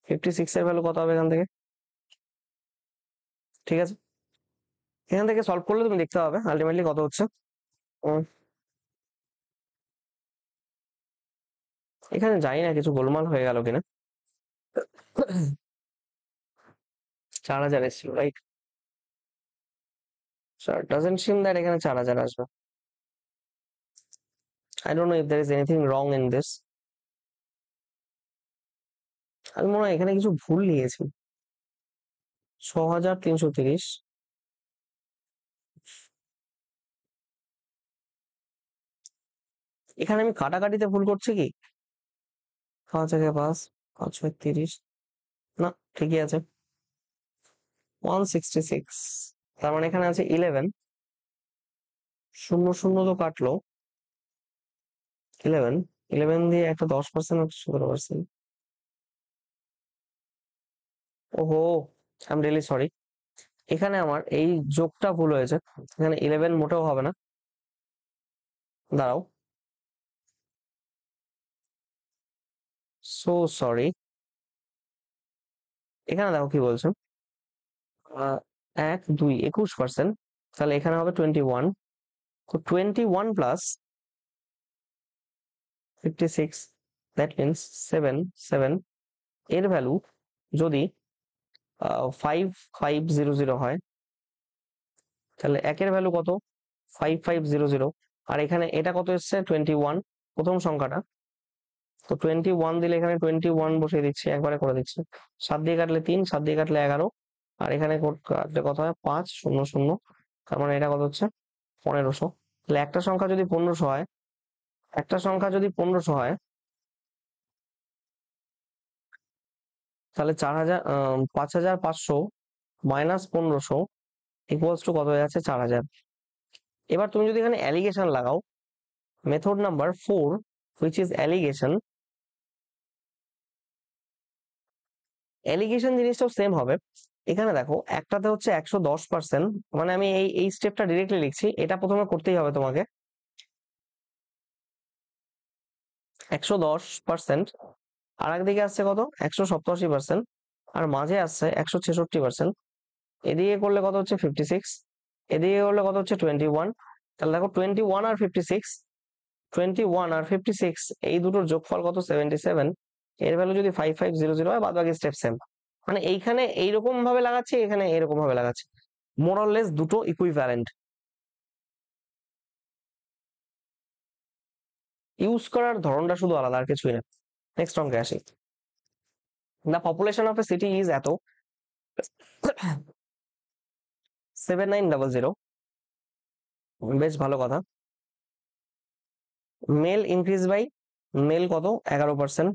A: 56 এর ভ্যালু কত হবে এখান থেকে? ঠিক আছে, এখান থেকে সলভ করলে তুমি দেখতে পাবে আলটিমেটলি কত হচ্ছে। এখানে জানি না কিছু গোলমাল হয়ে গেল কিনা। 4000 এসেছিল, রাইট? ডাজন্ট সিম দ্যাট এখানে 4000 আসবে। I don't know if there is anything wrong in this. আমি মনে হয় এখানে কিছু ভুল নিয়েছি। 6330, এখানে আমি কাটাকাটিতে ভুল করছি কি? 5 5 5 না, ঠিকই আছে। 166, তার মানে এখানে আছে 11, শূন্য শূন্য তো কাটলো। 11, 11 দিয়ে একটা 10% একটা 17%। ওহো, আই এম রিয়েলি সরি। এখানে আমার এই যোগটা ভুল হয়েছে, এখানে 11 মোটেও হবে না। দাঁড়াও, সো সরি, এখানে দেখো কি বলছো, 1 2 21%, তাহলে এখানে হবে 21, তো 21 প্লাস 56, দ্যাট মিনস 7 এর ভ্যালু যদি 5500 হয়, তাহলে একের ভ্যালু কত, 5500, আর এখানে এটা কত এসছে 21, প্রথম সংখ্যাটা, তো 21 দিলে এখানে 21 বসিয়ে দিচ্ছি, একবারে করে দিচ্ছি, 7 দিয়ে কাটলে 3, 7 দিয়ে কাটলে 11, আর এখানে কাটলে কত হয় 500, তার মানে এটা কত হচ্ছে 1500। তাহলে একটা সংখ্যা যদি 1500 হয়, একটা সংখ্যা যদি 1500 হয়, তাহলে 5500 মাইনাস 1500 ইকুয়ালস টু কত হয়ে যাচ্ছে 4000। এবার তুমি যদি এখানে অ্যালিগেশন লাগাও, method number 4 which is allegation, allegation জিনিসটাও সেম হবে। এখানে দেখো একটাতে হচ্ছে 110%, মানে আমি এই স্টেপটা ডিরেক্টলি লিখছি, এটা প্রথমে করতেই হবে তোমাকে, 110%, আর একদিকে আসছে কত 187%, আর মাঝে আসছে 166%, এদিকে করলে কত হচ্ছে 56, এদিকে করলে কত হচ্ছে 21, তাহলে দেখো 21 আর 56, 21 আর 56 এই দুটোর যোগফল কত 77, এর ভ্যালু যদি 5500 হয়, বাদ বাকি স্টেপ সেম, মানে এইখানে এইরকম ভাবে লাগাচ্ছি, এখানে এরকম ভাবে লাগাচ্ছি, মোর অর লেস দুটো ইকুইভ্যালেন্ট। ইউজ করার ধরনটা শুধু আলাদা, আর কিছুই না। নেক্সট অঙ্কে আসি, the population of a city is এত 7900, বেশ ভালো কথা। মেল ইনক্রিজ বাই, মেল কত 11%,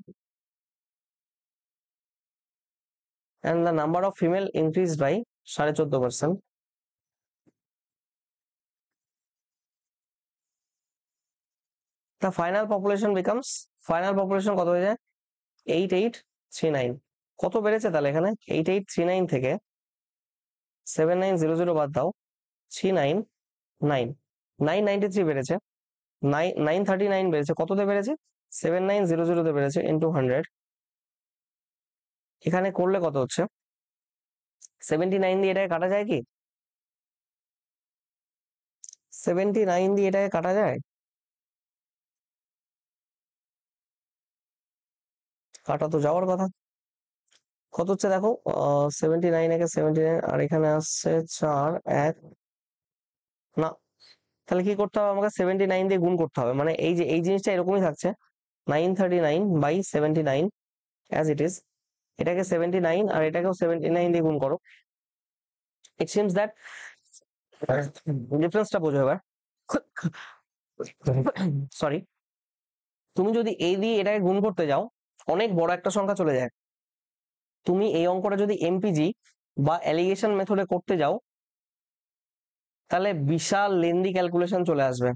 A: and the number of female increased by 14.5%. The final population becomes, final population কত হয়ে যায় 8839, কত বেড়েছে তাহলে এখানে 8839 থেকে 7900 বাদ দাও, 399, 993 বেড়েছে, 939 বেড়েছে, কততে বেড়েছে 7900 তে বেড়েছে, ইন্টু 100, এখানে করলে কত হচ্ছে 79 দিয়ে এটাকে কাটা যায় কি, 79 দিয়ে এটাকে কাটা যায়, কাটা তো যাওয়ার কথা, কত হচ্ছে দেখো 79 একে 79, আর এখানে আসছে 4 1, না, তাহলে কি করতে হবে আমাকে 79 দিয়ে গুণ করতে হবে, মানে এই যে এই জিনিসটা এরকমই থাকছে, 939 বাই 79 অ্যাজ ইট ইজ, এটাকে 79 আর এটাকেও 79 দিয়ে গুণ করো, ইট সিমস দ্যাট, ডিফারেন্সটা বোঝো এবার, সরি, তুমি যদি এই দিয়ে এটাকে গুণ করতে যাও, অনেক বড় একটা সংখ্যা চলে যায়, তুমি এই অঙ্কটা যদি এমপিজি বা অ্যালিগেশন মেথডে করতে যাও, তাহলে বিশাল লেন্দি ক্যালকুলেশন চলে আসবে,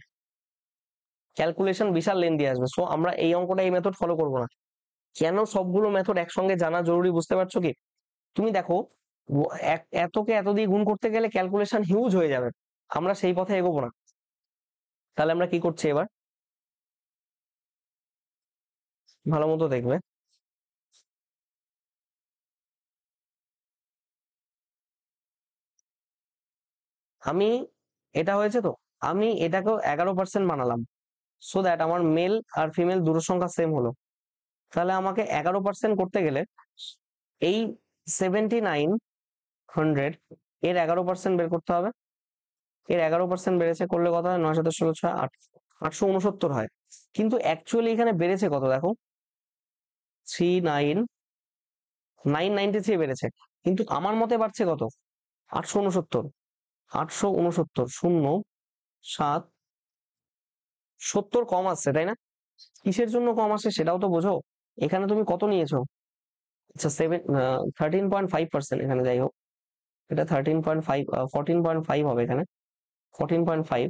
A: ক্যালকুলেশন বিশাল লেন্দি আসবে, সো আমরা এই অঙ্কটা এই মেথড ফলো করবো না। কেন সবগুলো মেথড একসঙ্গে জানা জরুরি বুঝতে পারছো কি, তুমি দেখো এতকে এত দিয়ে গুণ করতে গেলে ক্যালকুলেশন হিউজ হয়ে যাবে, আমরা সেই পথে এগোবো না। তাহলে আমরা কি করছি এবার, ভালো মতো দেখবে, আমি এটা হয়েছে তো, আমি এটাকেও 11% বানালাম, সো দ্যাট আমার মেল আর ফিমেল দুটো সংখ্যা সেম হলো, তাহলে আমাকে 11% করতে গেলে এই 7900 এর 11% বের করতে হবে, এর 11% বেড়েছে করলে কত হয় 9 7 16 6 8, 869 হয়, কিন্তু অ্যাকচুয়ালি এখানে বেড়েছে কত দেখো 993 বেড়েছে, কিন্তু আমার মতে বাড়ছে কত 869, 869 শূন্য 7 70 কম আসছে, তাই না? কিসের জন্য কম আসছে সেটাও তো বোঝো, এখানে তুমি কত নিয়েছো, আচ্ছা 13.5%, এখানে যাই হোক, এটা 13.5, 14.5 হবে এখানে, 14.5,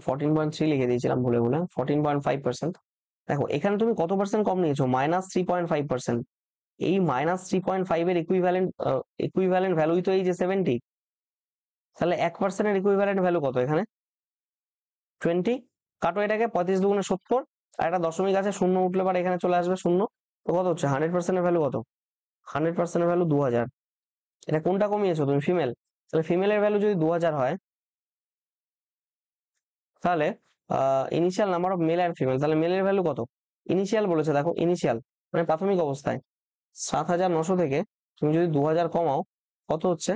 A: 14.3 লিখে দিয়েছিলাম ভুলে ভুলে, 14.5%, দেখো এখানে তুমি কত পার্সেন্ট কম নিয়েছো, -3.5%, এই -3.5 এর ইকুইভ্যালেন্ট ভ্যালুই তো এই যে 70, তাহলে 1%-এর ইকুইভ্যালেন্ট ভ্যালু কত এখানে 20, কাটো এটাকে 35 দুগুণে 70, আর একটা দশমিক আছে, শূন্য উঠলে পরে এখানে চলে আসবে শূন্য। তো কত হচ্ছে 100%-এর ভ্যালু কত? 100%-এর ভ্যালু 2000। এটা কোনটা কমিয়েছো তুমি? ফিমেল। তাহলে ফিমেলের ভ্যালু যদি 2000 হয়, তাহলে initial number of male and female, তাহলে মেলের ভ্যালু কত? ইনিশিয়াল বলেছে, দেখো ইনিশিয়াল মানে প্রাথমিক অবস্থায় 7900 থেকে তুমি যদি 2000 কমাও, কত হচ্ছে?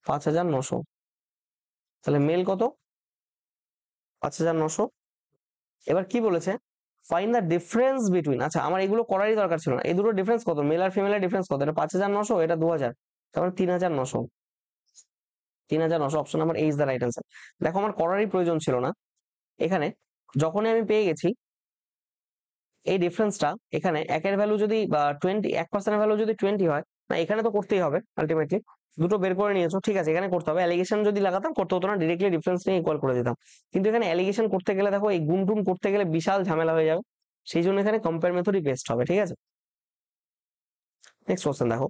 A: 5900। তাহলে মেল কত? 5900। এবার কি বলেছে? ফাইন্ড দ্য ডিফারেন্স বিটুইন, আচ্ছা আমার এগুলো করারই দরকার ছিল না, এই দুটো ডিফারেন্স কত? মেল আর ফিমেলের ডিফারেন্স কত? এটা 5900, এটা 2000, তারপরে 3900। 3900 option number A is the right answer. দেখো আমার করারই প্রয়োজন ছিল না এখানে, যখনই আমি পেয়ে গেছি এই ডিফারেন্সটা, এখানে একের ভ্যালু যদি 1% ভ্যালু যদি 20 হয়, না এখানে তো করতেই হবে আলটিমেটলি। দুটো বের করে নিয়েছো, ঠিক আছে, এখানে করতে হবে। অ্যালিগেশন যদি লাগাতাম করতে হতো না, ডিরেক্টলি ডিফারেন্স নিয়ে ইকুয়াল করে দিতাম। কিন্তু এখানে অ্যালিগেশন করতে গেলে দেখো এই গুণ টুন করতে গেলে বিশাল ঝামেলা হয়ে যাবে, সেই জন্য এখানে কম্পেয়ার মেথডই বেস্ট হবে, ঠিক আছে। নেক্সট কোশ্চেন দেখো,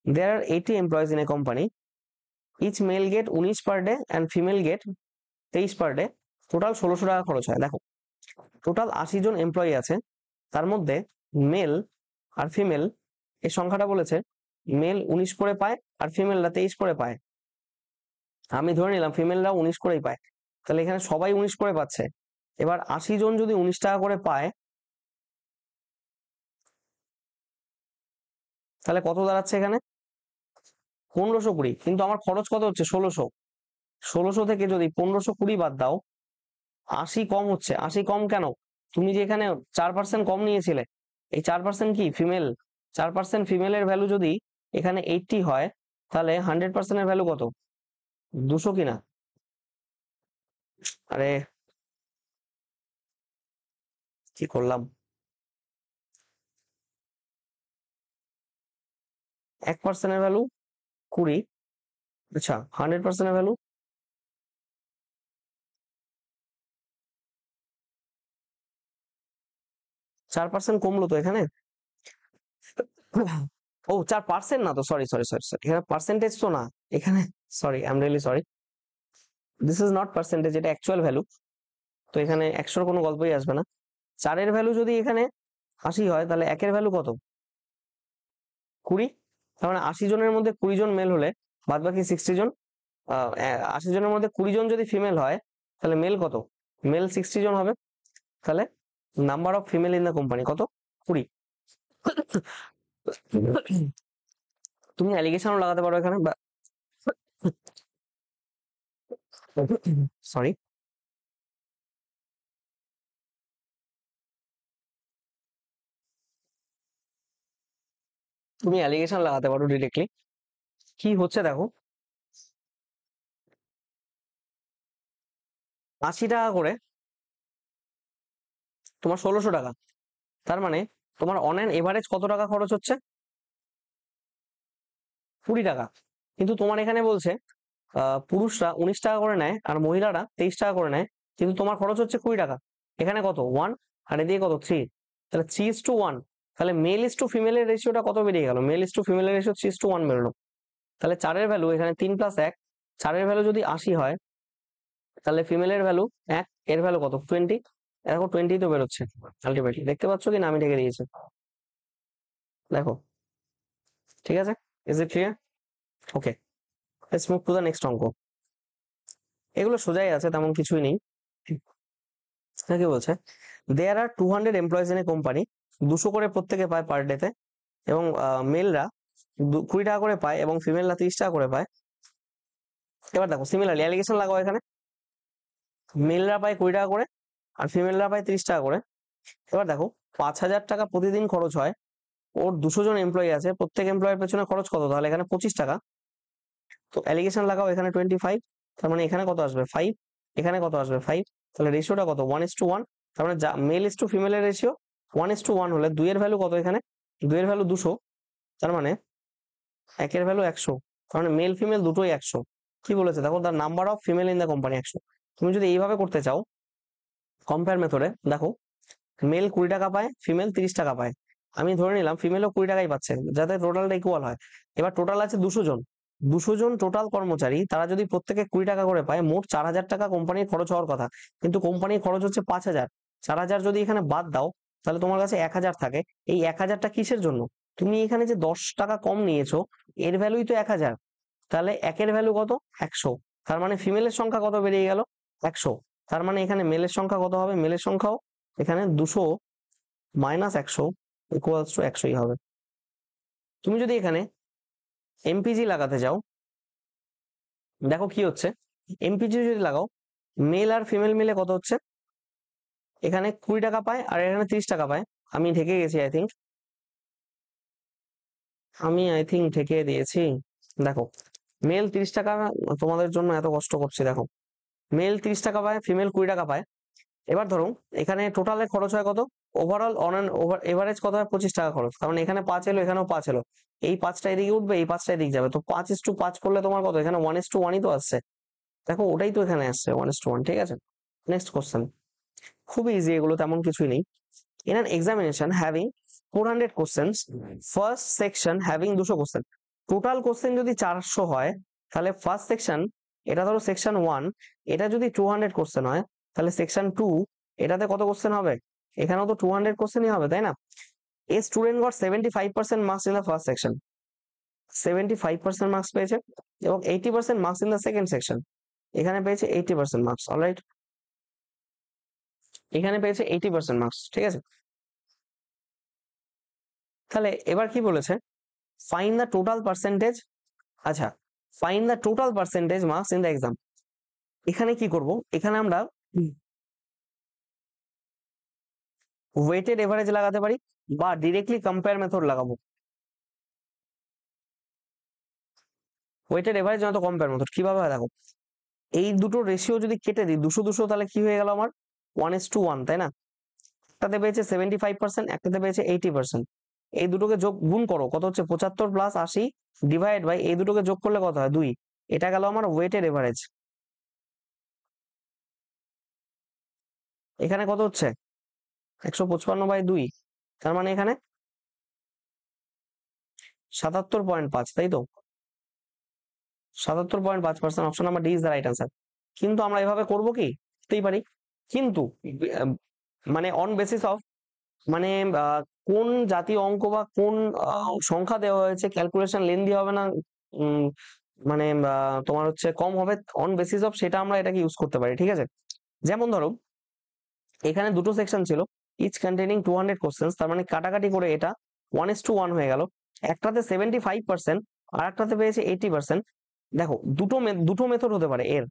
A: there are 80 employees in a company, each male get 19 per day and female get 23 per day, total 1600 টাকা খরচ হয়। দেখো টোটাল 80 জন এমপ্লয়ি আছে, তার মধ্যে মেল আর ফিমেল এই সংখ্যাটা বলেছে মেল 19 করে পায় আর ফিমেলরা 23 করে পায়। আমি ধরে নিলাম ফিমেলরা 19 করেই পায়, তাহলে এখানে সবাই 19 করে পাচ্ছে। এবার 80 জন যদি 19 টাকা করে পায়, তাহলে কত দাঁড়াচ্ছে এখানে? 1520। কিন্তু আমার খরচ কত হচ্ছে? 1600। 1600 থেকে যদি 1520 বাদ দাও, 80 কম হচ্ছে। 80 কম কেন? তুমি যে এখানে 4% কম নিয়েছিলে, এই 4% কি ফিমেল। 4% ফিমেলের ভ্যালু যদি এখানে 80 হয়, তাহলে 100%-এর ভ্যালু কত? 200 কিনা? আরে কি করলাম? 1%-এর ভ্যালু 20, আচ্ছা 100%-এর ভ্যালু 4% কমলো তো এখানে। ও 4% না তো, সরি সরি সরি সরি, এখানে পার্সেন্টেজ তো না এখানে, sorry I am really sorry, this is not percentage, এটা অ্যাকচুয়াল ভ্যালু। তো এখানে 100-র কোনো গল্পই আসবে না। 4-এর ভ্যালু যদি এখানে 80 হয়, তাহলে 1-এর ভ্যালু কত? 20। তার মানে 80 জনের মধ্যে 20 জন মেল হলে বাদ বাকি 60 জন, 80 জনের মধ্যে 20 জন যদি ফিমেল হয়, তাহলে মেল কত? মেল 60 জন হবে। তাহলে number of female in the company কত? 20। তুমি অ্যালিগেশনও লাগাতে পারো এখানে, সরি, তুমি অ্যালিগেশন লাগাতে পারো ডিরেক্টলি। কি হচ্ছে দেখো, 80 টাকা করে তোমার 1600 টাকা, তার মানে তোমার অন অ্যান এভারেজ কত টাকা খরচ হচ্ছে? 20 টাকা। কিন্তু তোমার এখানে বলছে পুরুষরা 19 টাকা করে নেয় আর মহিলারা 23 টাকা করে নেয়, কিন্তু তোমার খরচ হচ্ছে 20 টাকা। এখানে কত? 1, আর এদিকে কত? 3। তাহলে 3:1। তাহলে মেল ইস টু ফিমেলের রেশিওটা কত বেরিয়ে গেল? মেল ইস টু ফিমেলের রেশিও 3:1 বেরোলো। তাহলে 4-এর ভ্যালু এখানে 3 + 1, 4-এর ভ্যালু যদি 80 হয়, তাহলে ফিমেলের ভ্যালু 1, এর ভ্যালু কত? 20। এরকম 20 তো বেরোচ্ছে আলটিমেটলি, দেখতে পাচ্ছ কি না আমি ঢেকে দিয়েছি? দেখো, ঠিক আছে, is it clear? Okay, let's move to the next অঙ্ক। এগুলো সোজাই আছে, তেমন কিছুই নেই। কি বলছে? দেয়ার আর 200 এমপ্লয়িজ ইন এ কোম্পানি, 200 করে প্রত্যেকে পায় পার ডেতে, এবং মেলরা 20 টাকা করে পায় এবং ফিমেলরা 30 টাকা করে পায়। এবার দেখো সিমিলারলি অ্যালিগেশন লাগাও এখানে, মেলরা পায় 20 টাকা করে আর ফিমেলরা পায় 30 টাকা করে। এবার দেখো 5000 টাকা প্রতিদিন খরচ হয়, ওর 200 জন এমপ্লয়ি আছে, প্রত্যেক এমপ্লয়ের পেছনে খরচ কত? তাহলে এখানে 25 টাকা। তো অ্যালিগেশন লাগাও এখানে 25, তার মানে এখানে কত আসবে? 5, এখানে কত আসবে? 5। তাহলে রেশিওটা কত? 1:1। তার মানে যা মেল ইস টু ফিমেলের রেশিও 1:1 হলে 2 এর ভ্যালু কত? এখানে 2 এর ভ্যালু 200, তার মানে 1 এর ভ্যালু 100। তার মানে মেল ফিমেল দুটোই 100। কি বলেছে দেখো, the number of female in the company 100। তুমি যদি এইভাবে করতে চাও কম্পেয়ার মেথডে, দেখো মেল 20 টাকা পায়, ফিমেল 30 টাকা পায়। আমি ধরে নিলাম ফিমেলও 20 টাকাই পাচ্ছে, যাতে টোটালটা ইকুয়াল হয়। এবার টোটাল আছে 200 জন, 200 জন টোটাল কর্মচারী, তারা যদি প্রত্যেকে 20 টাকা করে পায়, মোট 4000 টাকা কোম্পানির খরচ হওয়ার কথা, কিন্তু কোম্পানির খরচ হচ্ছে 5000। 4,000 যদি এখানে বাদ দাও তাহলে তোমার কাছে 1,000 থাকে। এই 1,000টা কিসের জন্য? তুমি এখানে যে 10 টাকা কম নিয়েছো এর ভ্যালুই তো 1,000, তাহলে একের ভ্যালু কত? 100। তার মানে ফিমেলের সংখ্যা কত বেরিয়ে গেল? 100। তার মানে এখানে মেলের সংখ্যা কত হবে? মেলের সংখ্যাও এখানে 200 মাইনাস 100 ইকুয়ালস টু 100ই হবে। তুমি যদি এখানে এমপিজি লাগাতে যাও, দেখো কি হচ্ছে। এমপিজি যদি লাগাও, মেল আর ফিমেল মিলে কত হচ্ছে? এখানে 20 টাকা পায় আর এখানে 30 টাকা পায়। আমি ঢেকে গেছি আই থিঙ্ক ঢেকে দিয়েছি। দেখো মেল 30 টাকা, তোমাদের জন্য এত কষ্ট করছি। দেখো মেল 30 টাকা পায়, ফিমেল 20 টাকা পায়। এবার ধরো এখানে টোটালে খরচ হয় কত? Overall on an over average কত হয়? 25 টাকা খরচ। কারণ এখানে 5 এলো, এখানেও 5 এলো, এই 5টা এদিকে উঠবে, এই 5টা এদিকে যাবে, তো 5:5 করলে তোমার কত? এখানে 1:1ই তো আসছে। দেখো ওটাই তো এখানে আসছে 1:1। ঠিক আছে, নেক্সট কোশ্চেন। খুবই ইজি এগুলো, তেমন কিছুই নেই। In an examination having 400 questions, first section having 200 question, total question যদি 400 হয় তাহলে ফার্স্ট সেকশন, এটা ধরো সেকশন 1, এটা যদি 200 কোশ্চেন হয় তাহলে সেকশন 2 এটাতে কত কোশ্চেন হবে? এখানেও তো 200 কোশ্চেনই হবে, তাই না? A student goat 75% marks in the first section, 75% marks পেয়েছে, এবং 80% marks in the second section, এখানে পেয়েছে 80% মার্কস। অলরাইট, এখানে পেয়েছে 80% মার্কস। ঠিক আছে, তাহলে এবার কি বলেছে? Find the total percentage. আচ্ছা, find the total percentage marks in the exam. এখানে কি করব? এখানে আমরা ওয়েটেড এভারেজ লাগাতে পারি বা ডিরেক্টলি কম্পেয়ার মেথড লাগাবো। ওয়েটেড এভারেজ নয়তো কম্পেয়ার মেথড। কিভাবে হয় দেখো, এই দুটো রেশিও যদি কেটে দিই 200 তাহলে কি হয়ে গেল আমার? 1:1, তাই না? একটাতে পেয়েছে 75%, একটাতে পেয়েছে 80%। এই দুটোকে যোগ গুণ করো, কত হচ্ছে? 75 প্লাস 80 ডিভাইড বাই এই দুটোকে যোগ করলে কত হয়? 2। এটা গেল আমার ওয়েটেড এভারেজ। এখানে কত হচ্ছে? 155/2। তার মানে এখানে 77.5, তাই তো? 77.5%। Option number D is the right answer. কিন্তু আমরা এভাবে করব কি? করতেই পারি, কিন্তু আহ, মানে অন বেসিস অফ, মানে কোন জাতীয় অঙ্ক বা কোন সংখ্যা দেওয়া হয়েছে, ক্যালকুলেশন লেন্দি হবে না, উম, মানে তোমার হচ্ছে কম হবে, অন বেসিস অফ সেটা আমরা এটাকে ইউজ করতে পারি। ঠিক আছে, যেমন ধরো এখানে দুটো সেকশন ছিল, ইচ কন্টেনিং 200 কোশ্চেন্স, তার মানে কাটাকাটি করে এটা 1:1 হয়ে গেল। একটাতে 75% আর একটাতে পেয়েছে 80%। দেখো দুটো মেথড হতে পারে এর।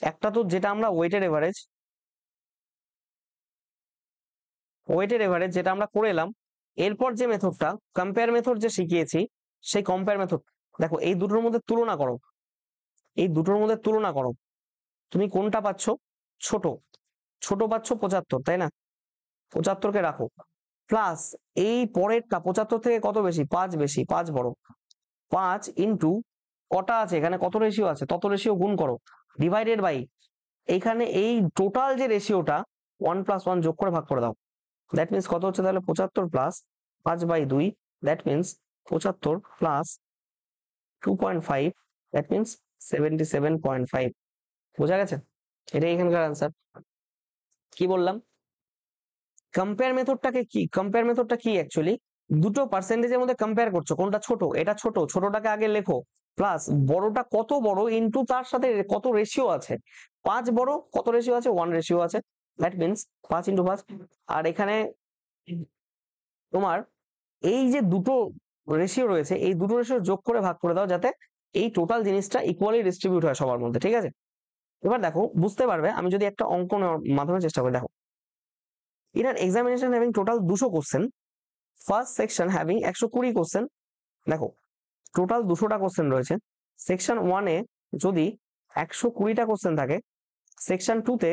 A: একটা তো যেটা আমরা ওয়েটেড এভারেজ যেটা আমরা করে এলাম, এরপর যে মেথডটা কম্পেয়ার মেথড যে শিখিয়েছি, সেই কম্পেয়ার মেথড। দেখো এই দুটোর মধ্যে তুলনা করো, এই দুটোর মধ্যে তুলনা করো, তুমি কোনটা পাচ্ছ? ছোট, ছোট পাচ্ছ 75, তাই না? 75কে রাখো, প্লাস এই পরেরটা 75 থেকে কত বেশি? 5 বেশি, 5 বড়। 5 ইন্টু কটা আছে এখানে, কত রেশিও আছে, তত রেশিও গুণ করো, ডিভাইডেড বাই এইখানে এই টোটাল যে রেশিওটা 1+1 যোগ করে ভাগ করে দাও। দ্যাট মিনস কত হচ্ছে তাহলে? 75 plus 5/2, that means 75 plus 2.5, that means 77.5। বোঝা গেছে? এটাই এখানকার আনসার। কি বললাম? কম্পেয়ার মেথডটা কি অ্যাকচুয়ালি? দুটো পার্সেন্টেজের মধ্যে কম্পেয়ার করছো, কোনটা ছোট, এটা ছোট, ছোটটাকে আগে লেখো, প্লাস বড়টা কত বড় ইনটু তার সাথে কত রেশিও আছে। 5 বড়, কত রেশিও আছে? 1 রেশিও আছে, দ্যাট মিনস 5 × 5। আর এখানে তোমার এই যে দুটো রেশিও রয়েছে, এই দুটো রেশিও যোগ করে ভাগ করে দাও, যাতে এই টোটাল জিনিসটা ইকুয়ালি ডিস্ট্রিবিউট হয় সবার মধ্যে। ঠিক আছে, এবার দেখো বুঝতে পারবে আমি যদি একটা অঙ্ক নেওয়ার মাধ্যমে চেষ্টা করি। দেখো in an examination having total 200 question, first section having 120 question. দেখো টোটাল 200টা কোশ্চেন রয়েছে, সেকশন 1-এ যদি 120টা কোশ্চেন থাকে, সেকশন 2-তে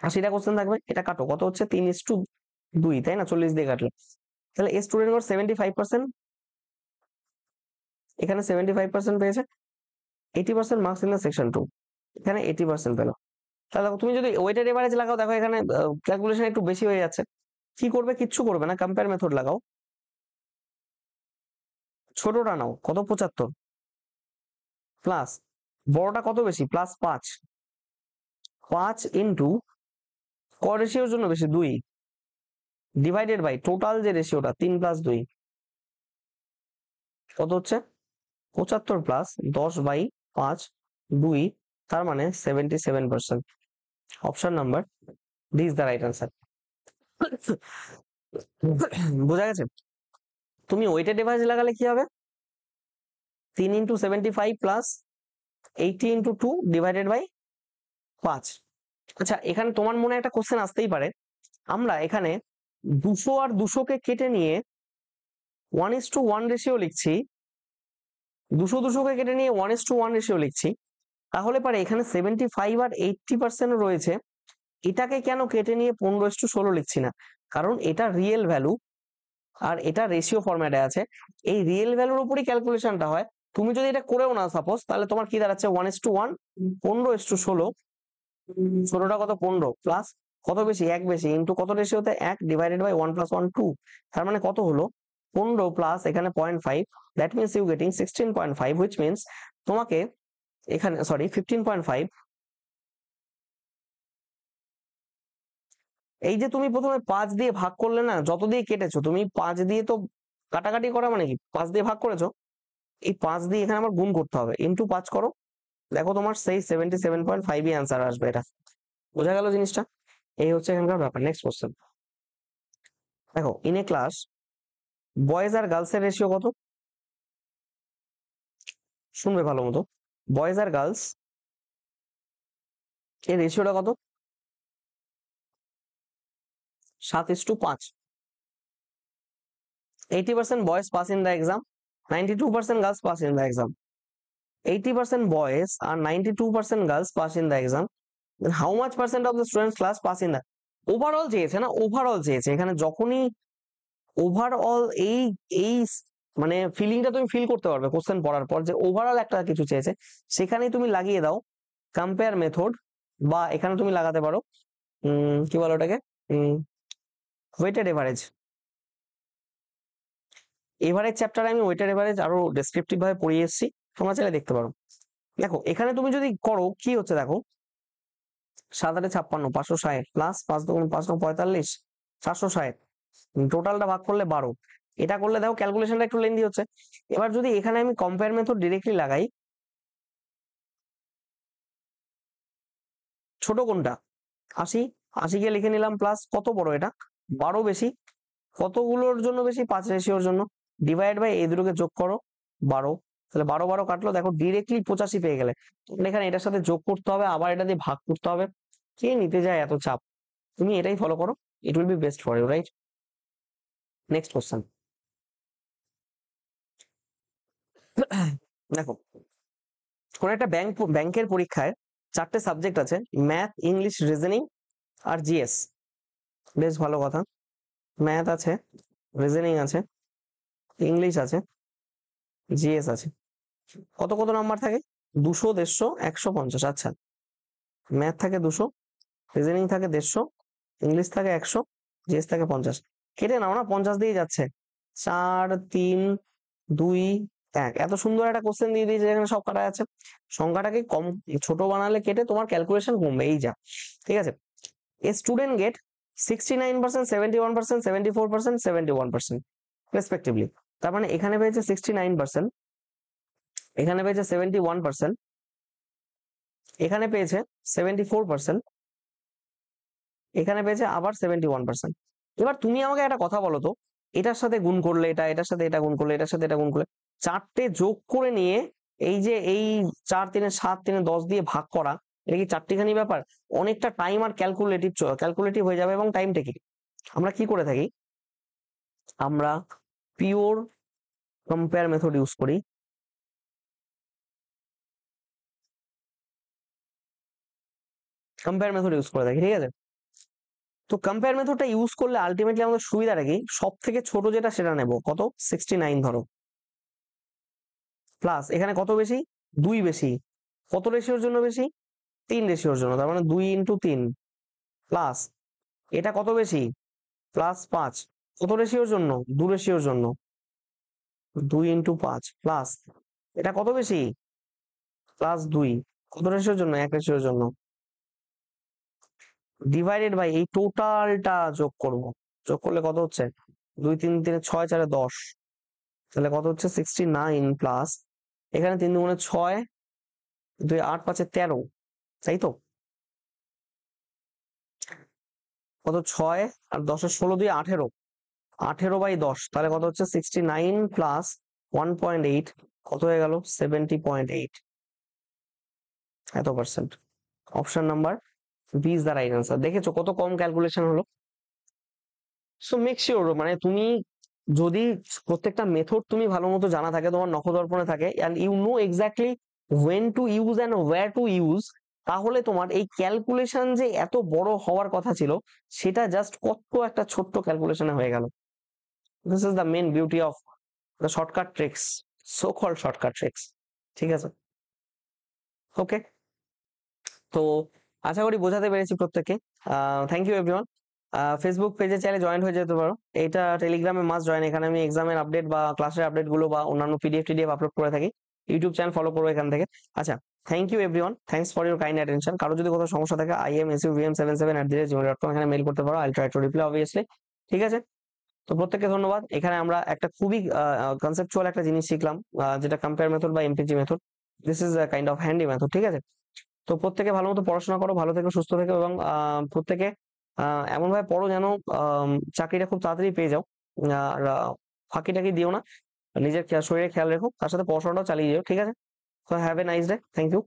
A: 80টা কোশ্চেন থাকবে। এটা কাটো, কত হচ্ছে? 3:2, তাই না? 40 দিয়ে কাটলে তাহলে এ স্টুডেন্ট 75%, এখানে 75% পেয়েছে, 80% মার্কস ইন দ্য সেকশন 2, এখানে 80% পেলো। তাহলে তুমি যদি ওয়েটেড এভারেজ লাগাও, দেখো এখানে ক্যালকুলেশন একটু বেশি হয়ে যাচ্ছে। কি করবে? কিচ্ছু করবে না, কম্পেয়ার মেথড লাগাও। ছোটটা নাও, কত? 75 প্লাস বড়টা কত বেশি? +5, 5 ইন্টু ক রেশিওর জন্য বেশি? 2 ডিভাইডেড বাই টোটাল যে রেশিওটা 3 প্লাস 2 কত হচ্ছে? 75 প্লাস 10/5 2, তার মানে 77%। Option number D is the right answer. বোঝা গেছে? তুমি ওয়েটেড ডিভাইস লাগালে কি হবে? 3 × 75 প্লাস 80 × 2 ডিভাইডেড বাই 5। আচ্ছা, এখানে তোমার মনে একটা কোশ্চেন আসতেই পারে, আমরা এখানে 200 আর 200 কে কেটে নিয়ে 1:1 রেশিও লিখছি, 200 কে কেটে নিয়ে 1:1 রেশিও লিখছি, তাহলে পারে এখানে 75 আর 80% রয়েছে, এটাকে কেন কেটে নিয়ে 15:16 লিখছি না? কারণ এটা রিয়েল ভ্যালু আর এটা রেশিও ফরম্যাটে আছে, এই রিয়েল ভ্যালুর উপরই ক্যালকুলেশনটা হয়। তুমি যদি এটা করেও না সাপোজ, তাহলে তোমার কি দাঁড়াচ্ছে? 1:1 15:16, 16টা কত? 15 প্লাস কত বেশি? 1 বেশি, ইন্টু কত রেশিওতে? 1 ডিভাইডেড বাই 1 + 1 2, তার মানে কত হলো? 15 প্লাস এখানে 0.5, that means you getting 16.5, which means তোমাকে এখানে 15.5। এই যে তুমি প্রথমে 5 দিয়ে ভাগ করলে না, যত দিয়ে কেটেছো তুমি 5 দিয়ে তো কাটাকাটি করা মানে কি 5 দিয়ে ভাগ করেছো, এই 5 দিয়ে এখানে আমার গুণ করতে হবে, ইন্টু 5 করো, দেখো তোমার সেই 77.5 অ্যান্সার আসবে। এটা বোঝা গেল জিনিসটা? এই হচ্ছে এখানকার ব্যাপার। নেক্সট কোশ্চেন দেখো, ইন এ ক্লাস বয়েজ আর গার্লস এর রেশিও কত? শুনবে ভালো মতো, বয়েজ আর গার্লস এর রেশিওটা কত? 7:5। 80% boys pass in the exam, 92% girls pass in the exam. 80% boys and 92% girls pass in the exam. Then how much percent of the students class pass in the overall চেয়েছে না? Overall চেয়েছে। এখানে যখনই overall এই এই মানে ফিলিংটা তুমি feel করতে পারবে কোশ্চেন পড়ার পর, যে ওভারঅল একটা কিছু চেয়েছে, সেখানেই তুমি লাগিয়ে দাও কম্পেয়ার মেথড, বা এখানে তুমি লাগাতে পারো কি বলো ওটাকে, ওয়েটেড এভারেজ। এভারেজ চ্যাপ্টারে আমি ওয়েটেড এভারেজ আরো ডেসক্রিপটিভ ভাবে পড়িয়ে এসেছি, তোমরা চাইলে দেখতে পারো। দেখো এখানে তুমি যদি করো কি হচ্ছে, দেখো 7 × 8 = 56, 560 প্লাস 5 × 2 = 5 × 9 = 45, 460, টোটালটা ভাগ করলে 12। এটা করলে দেখো ক্যালকুলেশনটা একটু লেন্দি হচ্ছে। এবার যদি এখানে আমি কম্পেয়ার মেথড ডিরেক্টলি লাগাই, ছোট কোনটা? 80, 80 কে লিখে নিলাম, প্লাস কত বড় এটা? 12 বেশি, কতগুলোর জন্য বেশি? 5 রেশিওর জন্য, ডিভাইড বাই এই দুটোকে যোগ করো 12, তাহলে 12 12 কাটলো, দেখো ডিরেক্টলি 85 পেয়ে গেলে। এখানে এটার সাথে যোগ করতে হবে, আবার এটা দিয়ে ভাগ করতে হবে, কে নিতে যায় এত চাপ? তুমি এটাই ফলো করো, it will be best for you, right? Next question দেখো, কোন একটা ব্যাংকের পরীক্ষায় 4টে সাবজেক্ট আছে, ম্যাথ, ইংলিশ, রিজনিং আর জিএস। বেশ ভালো কথা, ম্যাথ আছে, রিজনিং আছে, ইংলিশ আছে, জিএস আছে। কত কত নাম্বার থাকে? 200, 150, 150। আচ্ছা, ম্যাথ থাকে 200, রিজনিং থাকে 150, ইংলিশ থাকে 100, জিএস থাকে 50। কেটে নাও না, 50 দিয়ে যাচ্ছে। 4 3 2 1। এত সুন্দর একটা কোশ্চেন দিয়ে দিয়েছে যেখানে সব কাটা যাচ্ছে। সংখ্যাটাকে কম ছোট বানালে কেটে তোমার ক্যালকুলেশন কমবে, এই যা। ঠিক আছে, এ স্টুডেন্ট গেট 69%, 71%, 74%, 71% রেসপেক্টিভলি। তার মানে এখানে পেয়েছে 69%, এখানে পেয়েছে 71%, এখানে পেয়েছে 74%, এখানে পেয়েছে আবার 71%। এবার তুমি আমাকে একটা কথা বলো তো, এটার সাথে গুণ করলে এটা, এটার সাথে এটা গুণ করলে, এটার সাথে এটা গুণ করলে, চারটে যোগ করে নিয়ে এই যে এই 4 3 7 3 10 দিয়ে ভাগ করা, এটা কি চারটিখানি ব্যাপার? অনেকটা টাইম আর ক্যালকুলেটিভ হয়ে যাবে, এবং টাইম টেকিং। আমরা কি করে থাকি, আমরা পিওর কম্পেয়ার মেথড ইউজ করি। কম্পেয়ার মেথড ইউজ করে থাকি, ঠিক আছে? তো কম্পেয়ার মেথডটা ইউজ করলে আলটিমেটলি আমাদের সুবিধাটা কি? সব থেকে ছোট যেটা সেটা নেব, কত? 69 ধরো, প্লাস এখানে কত বেশি? 2 বেশি, কত রেশিওর জন্য বেশি? 3 রেশিওর জন্য, তার মানে 2 × 3, প্লাস এটা কত বেশি? প্লাস 5, কত রেশিওর জন্য? 2 রেশিওর জন্য, 2 × 5, প্লাস এটা কত বেশি? প্লাস 2, কত রেশিওর জন্য? 1 রেশিওর জন্য। ডিভাইডেড বাই এই টোটালটা যোগ করব, যোগ করলে কত হচ্ছে 2 3 3 6 4 10, তাহলে কত হচ্ছে 69 প্লাস এখানে 3 দুগুণে 6 2 8 5 13, তাই তো? কত 6 আর 10 এর 16 2 18, 18/10, তাহলে কত হচ্ছে 69 প্লাস 1.8, কত হয়ে গেল 70.8, এত percent. Option number B is the right answer. দেখেছো কত কম ক্যালকুলেশন হলো? সো মেক শিওর, মানে তুমি যদি প্রত্যেকটা মেথড তুমি ভালো মতো জানা থাকে, তোমার নখদর্পণে থাকে, and you know exactly when to use and where to use, তাহলে তোমার এই ক্যালকুলেশন যে এত বড় হওয়ার কথা ছিল সেটা জাস্ট কত একটা ছোট্ট ক্যালকুলেশনে হয়ে গেল। This is the main beauty of the shortcut tricks, so called shortcut tricks. ঠিক আছে, ওকে। তো আশা করি বোঝাতে পেরেছি প্রত্যেককে। Thank you everyone. ফেসবুক পেজে চাইলে জয়েন হয়ে যেতে পারো, এটা টেলিগ্রামে মাস্ট জয়েন, এখানে আমি এক্সামের আপডেট বা ক্লাসের আপডেট গুলো বা অন্যান্য পিডিএফ আপলোড করে থাকি। ইউটিউব চ্যানেল ফলো করবো এখান থেকে। আচ্ছা, thank you everyone, thanks for your kind attention. কারো যদি কোথাও সমস্যা থাকে imsuvm77@gmail.com, এখানে মেল করতে পারো, I try to reply obviously. ঠিক আছে, তো প্রত্যেককে ধন্যবাদ। এখানে আমরা একটা খুবই কনসেপচুয়াল একটা জিনিস শিখলাম, যেটা কম্পেয়ার মেথড বা MPEG method. This is kind of handy method. ঠিক আছে, তো প্রত্যেকে ভালো মতো পড়াশোনা করো, ভালো থেকো, সুস্থ থেকো, এবং প্রত্যেকে এমন ভাবে পড়ো যেন চাকরিটা খুব তাড়াতাড়ি পেয়ে যাও। আর ফাঁকি টাকি দিও না, নিজের শরীরে খেয়াল রেখো, তার সাথে পড়াশোনাটাও চালিয়ে যাও। ঠিক আছে, তো have a nice day, thank you.